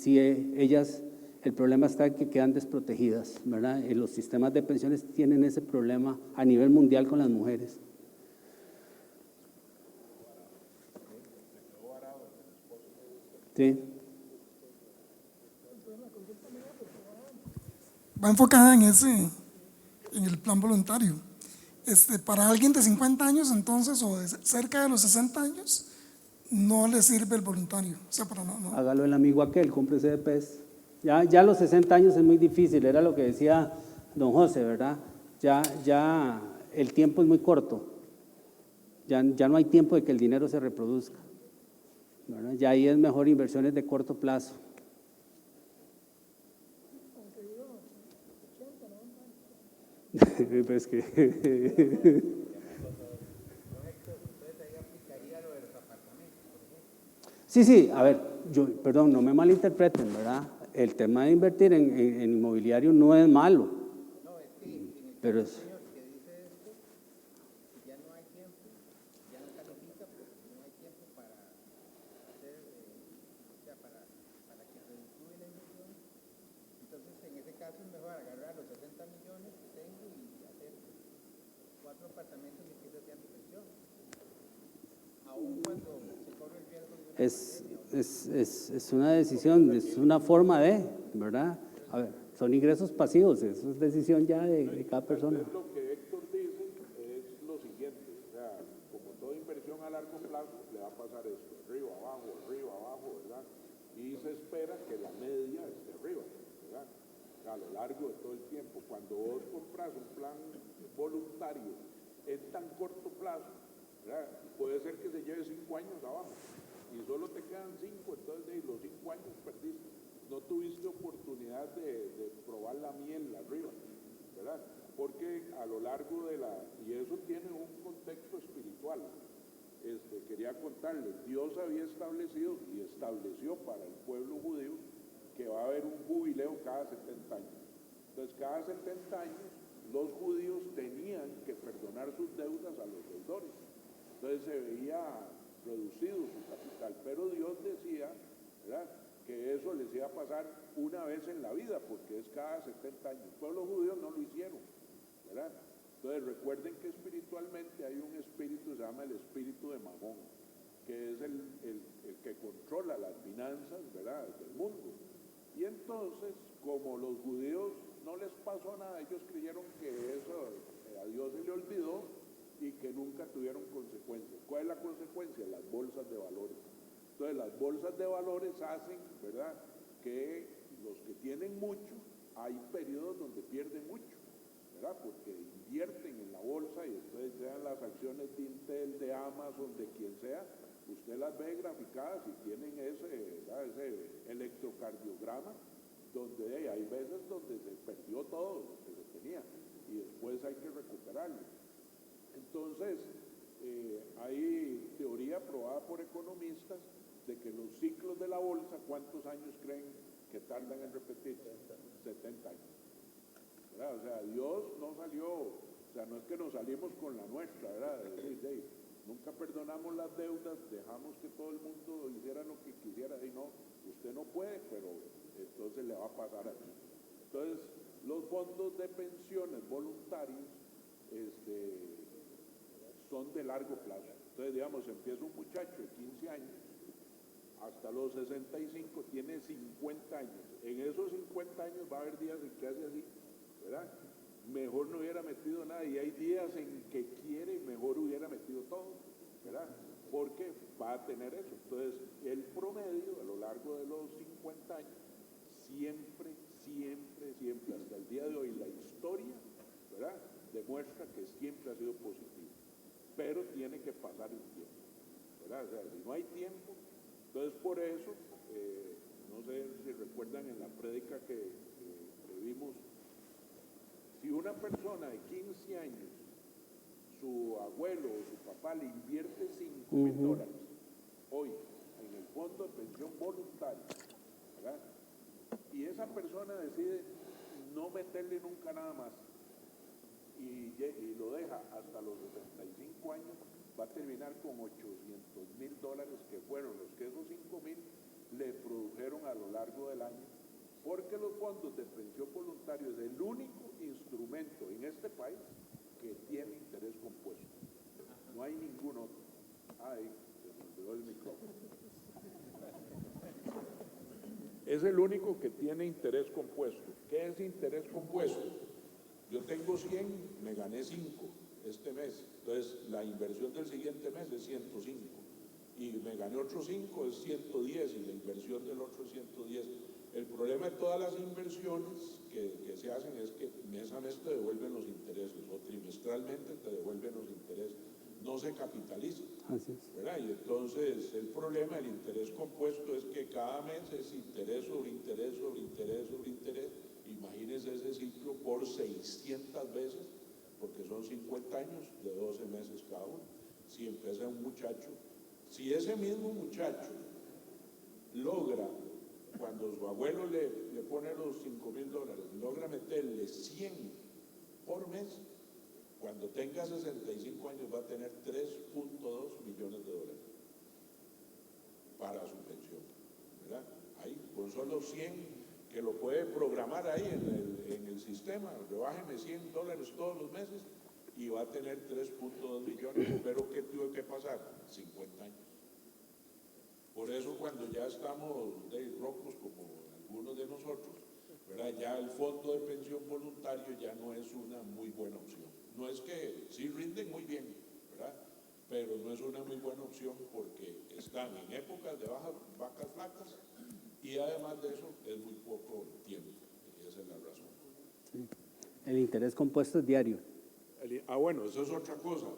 ellas, el problema está en que quedan desprotegidas, ¿verdad? Los sistemas de pensiones tienen ese problema a nivel mundial con las mujeres. Sí. Va enfocada en el plan voluntario. Para alguien de 50 años entonces, o de cerca de los 60 años, no le sirve el voluntario. O sea, para no. Hágalo el amigo aquel, cómprese de pez. Ya a los 60 años es muy difícil, era lo que decía don José, ¿verdad? Ya el tiempo es muy corto. Ya no hay tiempo de que el dinero se reproduzca, ¿verdad? Ya ahí es mejor inversiones de corto plazo. Pues que sí, a ver, perdón, no me malinterpreten, ¿verdad? El tema de invertir en inmobiliario no es malo, pero es... Es una decisión, es una forma de, ¿verdad? A ver, son ingresos pasivos, eso es decisión ya de cada persona. Entonces, lo que Héctor dice es lo siguiente, o sea, como toda inversión a largo plazo, le va a pasar esto, arriba, abajo, ¿verdad? Y se espera que la media esté arriba, ¿verdad? A lo largo de todo el tiempo. Cuando vos compras un plan voluntario en tan corto plazo, ¿verdad? Puede ser que se lleve 5 años abajo y solo te quedan 5, entonces de los 5 años perdiste. No tuviste oportunidad de probar la miel arriba, ¿verdad? Porque a lo largo y eso tiene un contexto espiritual. Quería contarles, Dios había establecido y estableció para el pueblo judío que va a haber un jubileo cada 70 años. Entonces, cada 70 años los judíos tenían que perdonar sus deudas a los deudores. Entonces se veía reducido su capital, pero Dios decía, ¿verdad?, que eso les iba a pasar una vez en la vida, porque es cada 70 años. El pueblo judío no lo hicieron, ¿verdad? Entonces recuerden que espiritualmente hay un espíritu que se llama el espíritu de Mamón, que es el que controla las finanzas, ¿verdad?, del mundo. Y entonces, como los judíos no les pasó nada, ellos creyeron que eso a Dios se le olvidó y que nunca tuvieron consecuencias. ¿Cuál es la consecuencia? Las bolsas de valores. Entonces las bolsas de valores hacen, ¿verdad?, que los que tienen mucho, hay periodos donde pierden mucho, ¿verdad?, porque invierten en la bolsa y entonces sean las acciones de Intel, de Amazon, de quien sea, usted las ve graficadas y tienen ese electrocardiograma donde hay veces donde se perdió todo lo que se tenía y después hay que recuperarlo. Entonces, hay teoría probada por economistas de que los ciclos de la bolsa, ¿cuántos años creen que tardan en repetirse? 70 años. ¿Verdad? O sea, Dios no salió, o sea, no es que nos salimos con la nuestra, ¿verdad? Nunca perdonamos las deudas, dejamos que todo el mundo hiciera lo que quisiera, y no, usted no puede, pero entonces le va a pasar así. Entonces, los fondos de pensiones voluntarios son de largo plazo. Entonces, digamos, empieza un muchacho de 15 años, hasta los 65 tiene 50 años. En esos 50 años va a haber días en que hace así, ¿verdad? Mejor no hubiera metido nada, y hay días en que quiere y mejor hubiera metido todo. porque va a tener eso. Entonces, el promedio a lo largo de los 50 años, siempre, hasta el día de hoy, la historia, ¿verdad?, demuestra que siempre ha sido positivo, pero tiene que pasar el tiempo, ¿verdad? O sea, si no hay tiempo, entonces por eso, no sé si recuerdan en la prédica que vimos, si una persona de 15 años, su abuelo o su papá le invierte $5,000 hoy en el fondo de pensión voluntario, ¿verdad?, y esa persona decide no meterle nunca nada más y lo deja hasta los 65 años, va a terminar con $800,000 que fueron los que esos 5,000 le produjeron a lo largo del año, porque los fondos de pensión voluntario es el único instrumento en este país que tiene interés compuesto. No hay ningún otro. Ahí se me olvidó el micrófono. Es el único que tiene interés compuesto. ¿Qué es interés compuesto? Yo tengo 100, me gané 5 este mes. Entonces, la inversión del siguiente mes es 105. Y me gané otros 5, es 110, y la inversión del otro es 110. El problema de todas las inversiones que se hacen es que mes a mes te devuelven los intereses, o trimestralmente te devuelven los intereses. No se capitaliza, ¿verdad? Y entonces el problema del interés compuesto es que cada mes es interés sobre interés sobre interés sobre interés. Imagínense ese ciclo por 600 veces, porque son 50 años de 12 meses cada uno. Si empieza un muchacho, si ese mismo muchacho logra, cuando su abuelo le pone los $5,000, logra meterle 100 por mes, cuando tenga 65 años va a tener $3.2 millones para su pensión, ¿verdad? Ahí, con solo 100, que lo puede programar ahí en el sistema, rebájeme $100 todos los meses y va a tener 3.2 millones, pero ¿qué tuvo que pasar? 50 años. Por eso cuando ya estamos rocos como algunos de nosotros, ¿verdad?, ya el fondo de pensión voluntario ya no es una muy buena opción. No es que sí rinden muy bien, ¿verdad?, pero no es una muy buena opción porque están en épocas de vacas flacas y además de eso es muy poco tiempo, y esa es la razón. Sí. El interés compuesto es diario. Bueno, eso es otra cosa.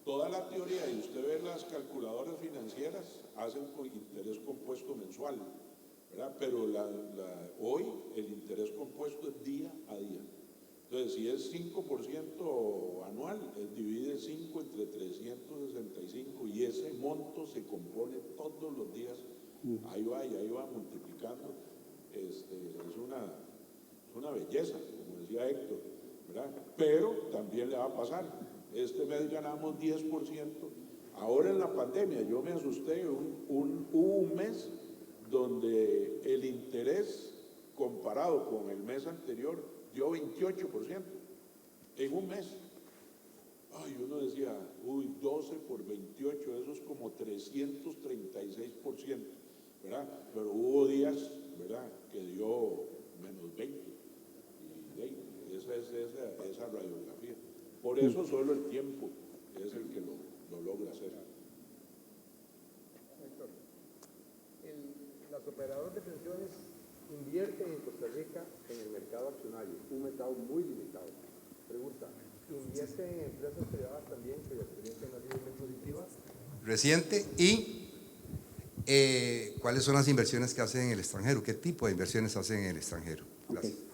Toda la teoría, y usted ve las calculadoras financieras, hacen con interés compuesto mensual, ¿verdad? Pero hoy el interés compuesto es día a día. Entonces, si es 5% anual, divide 5 entre 365 y ese monto se compone todos los días. Ahí va multiplicando. Es una belleza, como decía Héctor, ¿verdad? Pero también le va a pasar. Este mes ganamos 10%. Ahora en la pandemia yo me asusté, hubo un mes donde el interés comparado con el mes anterior dio 28% en un mes. Ay, uno decía, 12 por 28, eso es como 336%, ¿verdad? Pero hubo días, ¿verdad?, que dio menos 20. Y esa es esa radiografía. Por eso solo el tiempo es el que lo logra hacer. Héctor, los operadores de pensiones invierten en Costa Rica en el mercado accionario, un mercado muy limitado. Pregunta, ¿invierten en empresas privadas también cuya experiencia no ha sido muy positiva? Reciente, y ¿cuáles son las inversiones que hacen en el extranjero? ¿Qué tipo de inversiones hacen en el extranjero? Gracias. Okay.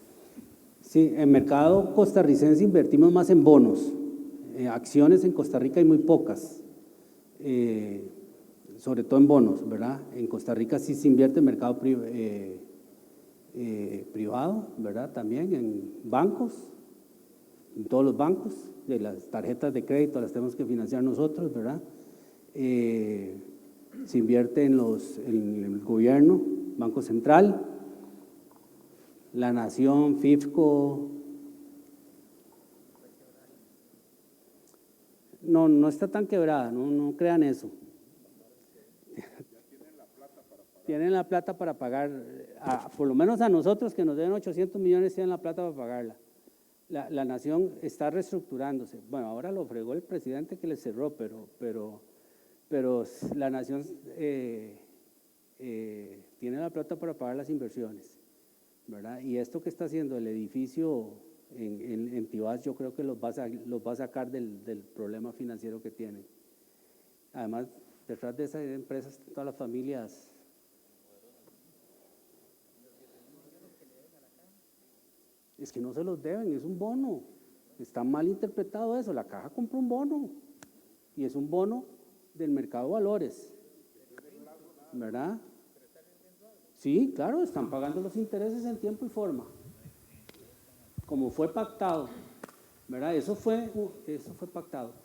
Sí, en mercado costarricense invertimos más en bonos. Acciones en Costa Rica hay muy pocas, sobre todo en bonos, ¿verdad? En Costa Rica sí se invierte en mercado privado, ¿verdad? También en bancos, en todos los bancos, de las tarjetas de crédito las tenemos que financiar nosotros, ¿verdad? Se invierte en el gobierno, Banco Central, La Nación, FIFCO. No está tan quebrada, no crean eso. Tienen la plata para pagar, por lo menos a nosotros que nos deben 800 millones, tienen la plata para pagarla. La Nación está reestructurándose. Bueno, ahora lo fregó el presidente que le cerró, pero pero la nación tiene la plata para pagar las inversiones, ¿verdad? Y esto que está haciendo el edificio en Tibás, yo creo que los va a sacar del problema financiero que tienen. Además, detrás de esas empresas, todas las familias. Es que no se los deben, es un bono. Está mal interpretado eso. La caja compró un bono y es un bono del mercado de valores, ¿verdad? Sí, claro, están pagando los intereses en tiempo y forma, como fue pactado, ¿verdad? Eso fue pactado.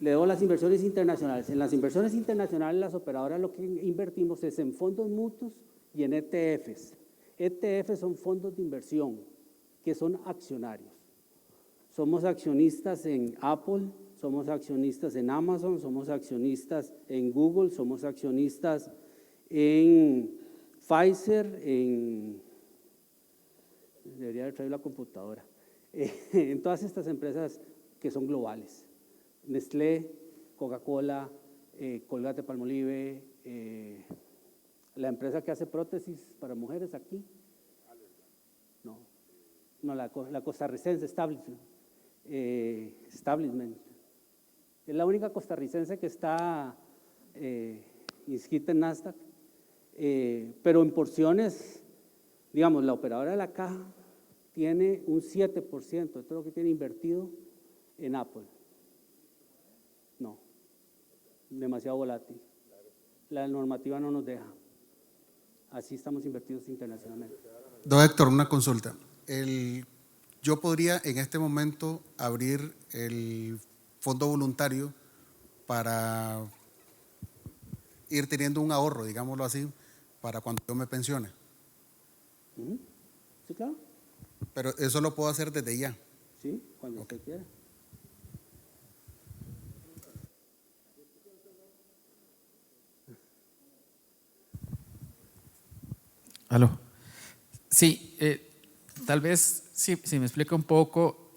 Le doy las inversiones internacionales. En las inversiones internacionales, las operadoras lo que invertimos es en fondos mutuos y en ETFs. ETFs son fondos de inversión que son accionarios. Somos accionistas en Apple, somos accionistas en Amazon, somos accionistas en Google, somos accionistas en Pfizer, debería haber traído la computadora, en todas estas empresas que son globales. Nestlé, Coca-Cola, Colgate-Palmolive, la empresa que hace prótesis para mujeres aquí, no, la costarricense Establishment, es la única costarricense que está inscrita en Nasdaq, pero en porciones, digamos, la operadora de la caja tiene un 7% de todo lo que tiene invertido en Apple. No, demasiado volátil. La normativa no nos deja. Así estamos invertidos internacionalmente. Don Héctor, una consulta. Yo podría en este momento abrir el fondo voluntario para ir teniendo un ahorro, digámoslo así, para cuando yo me pensione. Sí, claro. Pero eso lo puedo hacer desde ya. Sí, cuando usted quiera. ¿Aló? Sí, tal vez si me explica un poco,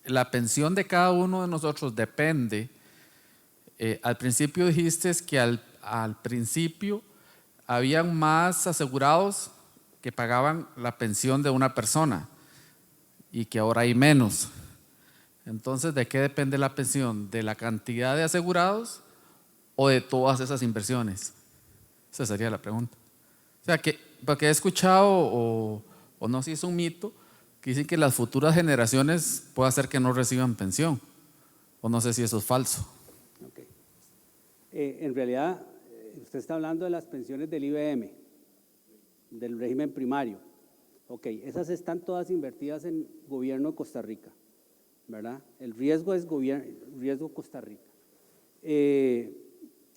la pensión de cada uno de nosotros depende. Al principio dijiste que al principio habían más asegurados que pagaban la pensión de una persona y que ahora hay menos. Entonces, ¿de qué depende la pensión? ¿De la cantidad de asegurados o de todas esas inversiones? Esa sería la pregunta. O sea, porque he escuchado, o no sé si es un mito, que dicen que las futuras generaciones puede hacer que no reciban pensión, o no sé si eso es falso. Okay. En realidad, usted está hablando de las pensiones del IBM, del régimen primario. Ok, esas están todas invertidas en gobierno de Costa Rica, ¿verdad? El riesgo es riesgo Costa Rica.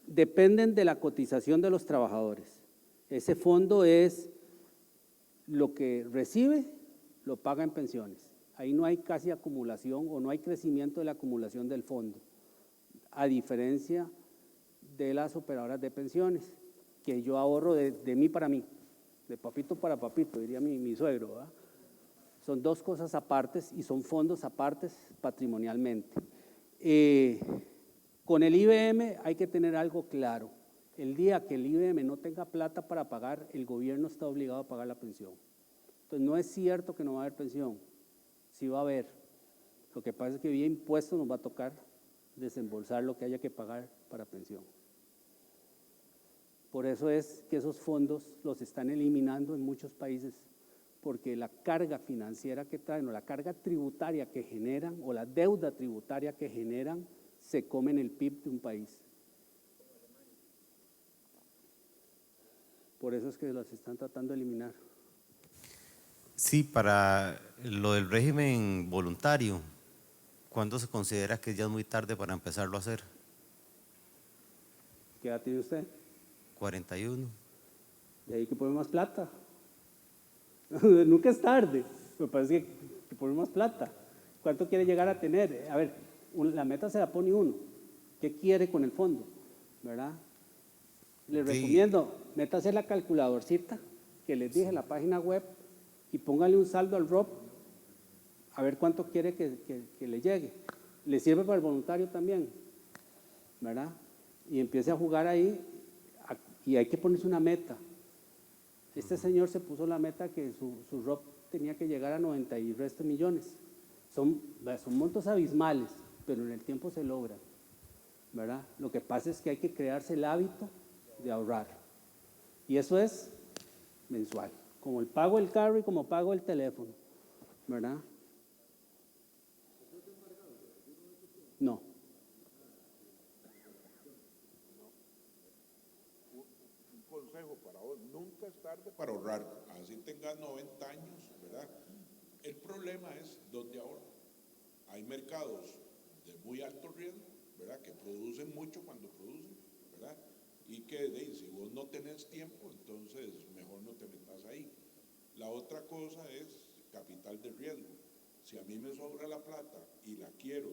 Dependen de la cotización de los trabajadores. Ese fondo es lo que recibe, lo paga en pensiones. Ahí no hay casi acumulación o no hay crecimiento de la acumulación del fondo, a diferencia de las operadoras de pensiones, que yo ahorro de mí para mí, de papito para papito, diría mi suegro, ¿verdad? Son dos cosas apartes y son fondos apartes patrimonialmente. Con el IBM hay que tener algo claro. El día que el IBM no tenga plata para pagar, el gobierno está obligado a pagar la pensión. Entonces, no es cierto que no va a haber pensión, sí va a haber. Lo que pasa es que vía impuestos nos va a tocar desembolsar lo que haya que pagar para pensión. Por eso es que esos fondos los están eliminando en muchos países, porque la carga financiera que traen o la carga tributaria que generan o la deuda tributaria que generan se comen el PIB de un país. Por eso es que las están tratando de eliminar. Sí, para lo del régimen voluntario, ¿cuándo se considera que ya es muy tarde para empezarlo a hacer? ¿Qué edad tiene usted? 41. Y ahí que poner más plata. Nunca es tarde, me parece que poner más plata. ¿Cuánto quiere llegar a tener? A ver, la meta se la pone uno. ¿Qué quiere con el fondo? ¿Verdad? Les recomiendo, métase la calculadorcita que les dije en la página web y póngale un saldo al ROP a ver cuánto quiere que le llegue. Le sirve para el voluntario también, ¿verdad? y empiece a jugar ahí, y hay que ponerse una meta. Este señor se puso la meta que su ROP tenía que llegar a 90 y resto millones. Son montos abismales, pero en el tiempo se logran, ¿verdad? Lo que pasa es que hay que crearse el hábito de ahorrar. Y eso es mensual, como el pago del carro y como pago el teléfono, ¿verdad? No. Un consejo para vos, nunca es tarde para ahorrar, así tengas 90 años, ¿verdad? El problema es dónde ahorro. Hay mercados de muy alto riesgo, ¿verdad? Que producen mucho cuando producen, ¿verdad? Y que si vos no tenés tiempo, entonces mejor no te metas ahí. La otra cosa es capital de riesgo. Si a mí me sobra la plata y la quiero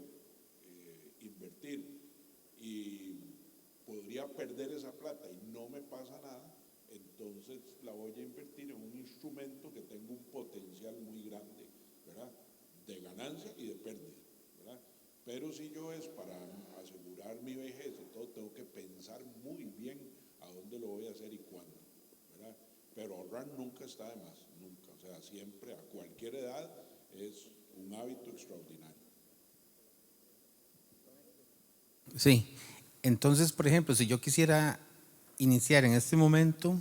invertir y podría perder esa plata y no me pasa nada, entonces la voy a invertir en un instrumento que tenga un potencial muy grande, ¿verdad? De ganancia y de pérdida, ¿verdad? Pero si yo es para asegurar mi vejez y todo, tengo que pensar muy bien a dónde lo voy a hacer y cuándo, ¿verdad? Pero ahorrar nunca está de más, nunca. O sea, siempre, a cualquier edad, es un hábito extraordinario. Sí, entonces, por ejemplo, si yo quisiera iniciar en este momento,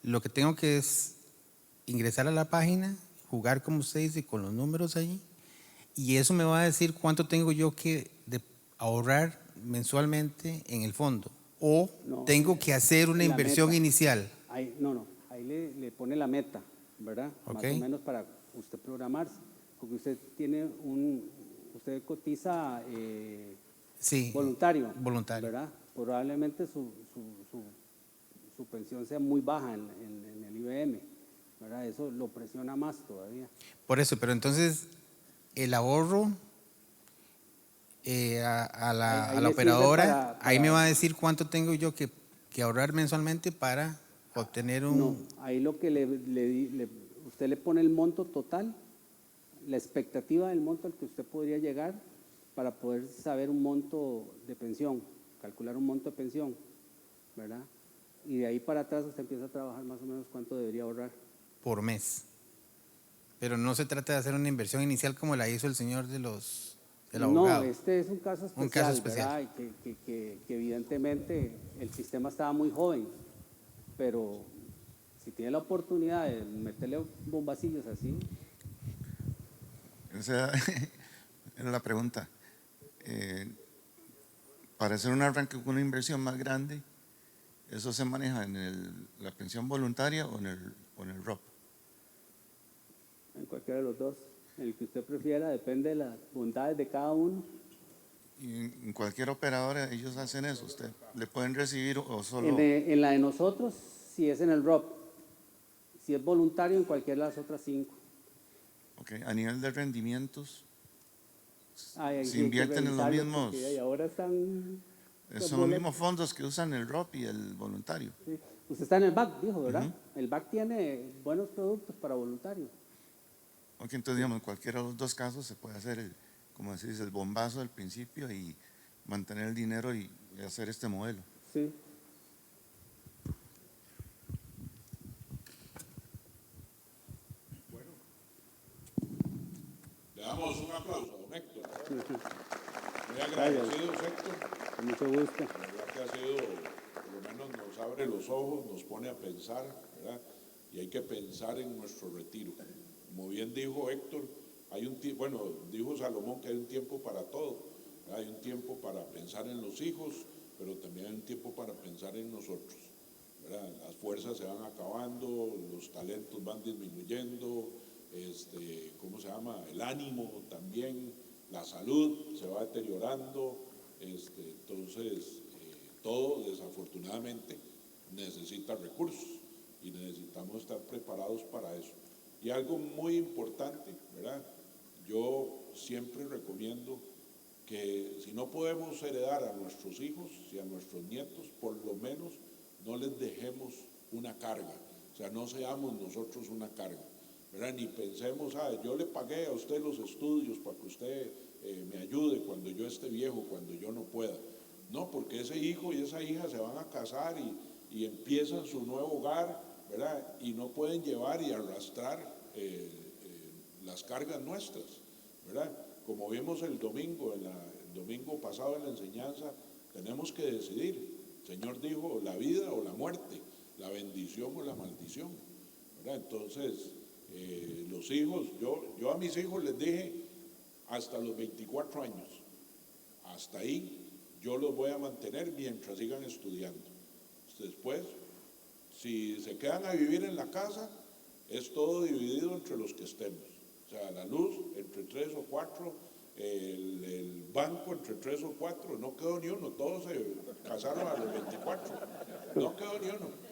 lo que tengo que es ingresar a la página, jugar como usted dice con los números allí, y eso me va a decir cuánto tengo yo que ahorrar mensualmente en el fondo, o No, tengo que hacer una inversión meta. inicial. Ahí, ahí le pone la meta, ¿verdad? Más o menos para usted programarse, porque usted tiene usted cotiza sí, voluntario, ¿verdad? Probablemente su pensión sea muy baja en el IBM, ¿verdad? Eso lo presiona más todavía. Por eso, pero entonces el ahorro a la operadora, ahí me va a decir cuánto tengo yo que ahorrar mensualmente para obtener un... No, ahí lo que usted le pone el monto total, la expectativa del monto al que usted podría llegar para poder saber un monto de pensión, calcular un monto de pensión, ¿verdad? Y de ahí para atrás usted empieza a trabajar más o menos cuánto debería ahorrar. Por mes. Pero no se trata de hacer una inversión inicial como la hizo el señor del abogado. No, este es un caso especial, ¿verdad? Que evidentemente el sistema estaba muy joven, pero si tiene la oportunidad de meterle bombacillos así. O sea, era la pregunta. Para hacer un arranque con una inversión más grande, ¿eso se maneja en la pensión voluntaria o en el ROP? En cualquiera de los dos, el que usted prefiera, depende de las bondades de cada uno. Y en cualquier operadora ellos hacen eso, ¿usted le pueden recibir o solo? En la de nosotros, si es en el ROP, si es voluntario, en cualquiera de las otras 5. Ok, a nivel de rendimientos, ¿se invierten en los mismos? Y ahora están... Son los mismos fondos que usan el ROP y el voluntario. Sí. Usted está en el BAC, dijo, ¿verdad? El BAC tiene buenos productos para voluntarios. Ok, entonces digamos, en cualquiera de los dos casos se puede hacer, como decís, el bombazo al principio y mantener el dinero y hacer este modelo. Sí. Bueno, le damos un aplauso a don Héctor. Muy agradecidos, Héctor. Con mucho gusto. La verdad que ha sido, por lo menos nos abre los ojos, nos pone a pensar, ¿verdad? Y hay que pensar en nuestro retiro. Como bien dijo Héctor, dijo Salomón que hay un tiempo para todo. ¿Verdad? Hay un tiempo para pensar en los hijos, pero también hay un tiempo para pensar en nosotros, ¿verdad? Las fuerzas se van acabando, los talentos van disminuyendo, el ánimo también, la salud se va deteriorando, entonces todo desafortunadamente necesita recursos y necesitamos estar preparados para eso. Y algo muy importante, ¿verdad? Yo siempre recomiendo que si no podemos heredar a nuestros hijos y a nuestros nietos, por lo menos no les dejemos una carga. O sea, no seamos nosotros una carga, ¿verdad? Ni pensemos, yo le pagué a usted los estudios para que usted me ayude cuando yo esté viejo, cuando yo no pueda. No, porque ese hijo y esa hija se van a casar y empiezan su nuevo hogar, ¿verdad? Y no pueden llevar y arrastrar las cargas nuestras, ¿verdad? Como vimos el domingo pasado en la enseñanza, tenemos que decidir. El Señor dijo la vida o la muerte, la bendición o la maldición, ¿verdad? Entonces, los hijos, yo a mis hijos les dije hasta los 24 años, hasta ahí yo los voy a mantener mientras sigan estudiando. Después, si se quedan a vivir en la casa, es todo dividido entre los que estemos. O sea, la luz entre 3 o 4, el banco entre 3 o 4, no quedó ni uno, todos se casaron a los 24, no quedó ni uno.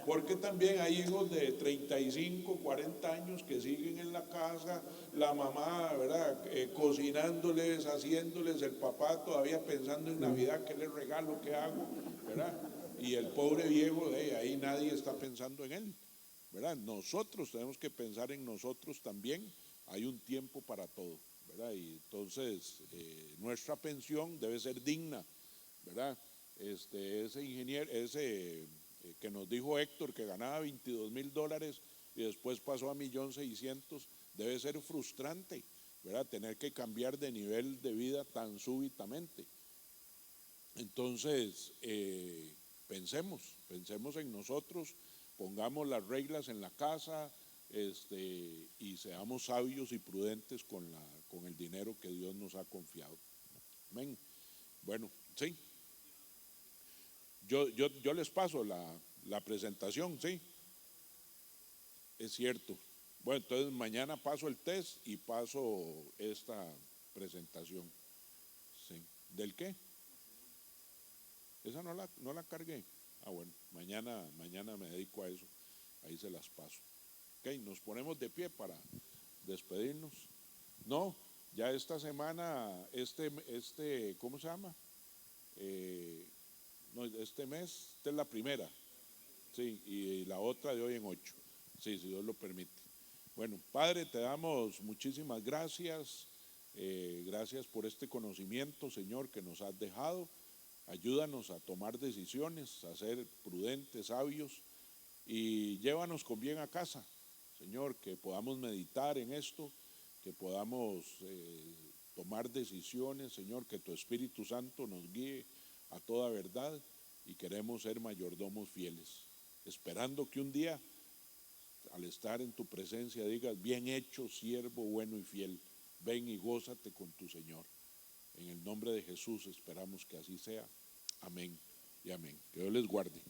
Porque también hay hijos de 35, 40 años que siguen en la casa, la mamá, ¿verdad? Cocinándoles, haciéndoles, el papá todavía pensando en Navidad, ¿qué le regalo, qué hago? ¿Verdad? Y el pobre viejo, ahí nadie está pensando en él, ¿verdad? Nosotros tenemos que pensar en nosotros también, hay un tiempo para todo, ¿verdad? Y entonces nuestra pensión debe ser digna, ¿verdad? Ese ingeniero, que nos dijo Héctor que ganaba $22,000 y después pasó a $1,600,000, debe ser frustrante, ¿verdad? Tener que cambiar de nivel de vida tan súbitamente. Entonces, pensemos en nosotros, pongamos las reglas en la casa, y seamos sabios y prudentes con el dinero que Dios nos ha confiado. Amén. Bueno, sí. Yo les paso la presentación, ¿sí? Es cierto. Bueno, entonces mañana paso el test y paso esta presentación. Sí. ¿Del qué? Esa no la cargué. Ah, bueno, mañana me dedico a eso. Ahí se las paso. Ok, nos ponemos de pie para despedirnos. No, ya esta semana, ¿cómo se llama? No, este mes, esta es la primera, sí, y la otra de hoy en 8, sí, si Dios lo permite. Bueno, Padre, te damos muchísimas gracias, gracias por este conocimiento, Señor, que nos has dejado. Ayúdanos a tomar decisiones, a ser prudentes, sabios, y llévanos con bien a casa, Señor, que podamos meditar en esto, que podamos tomar decisiones, Señor, que tu Espíritu Santo nos guíe a toda verdad, y queremos ser mayordomos fieles, esperando que un día, al estar en tu presencia, digas: bien hecho, siervo bueno y fiel, ven y gózate con tu Señor. En el nombre de Jesús esperamos que así sea. Amén y amén. Que Dios les guarde.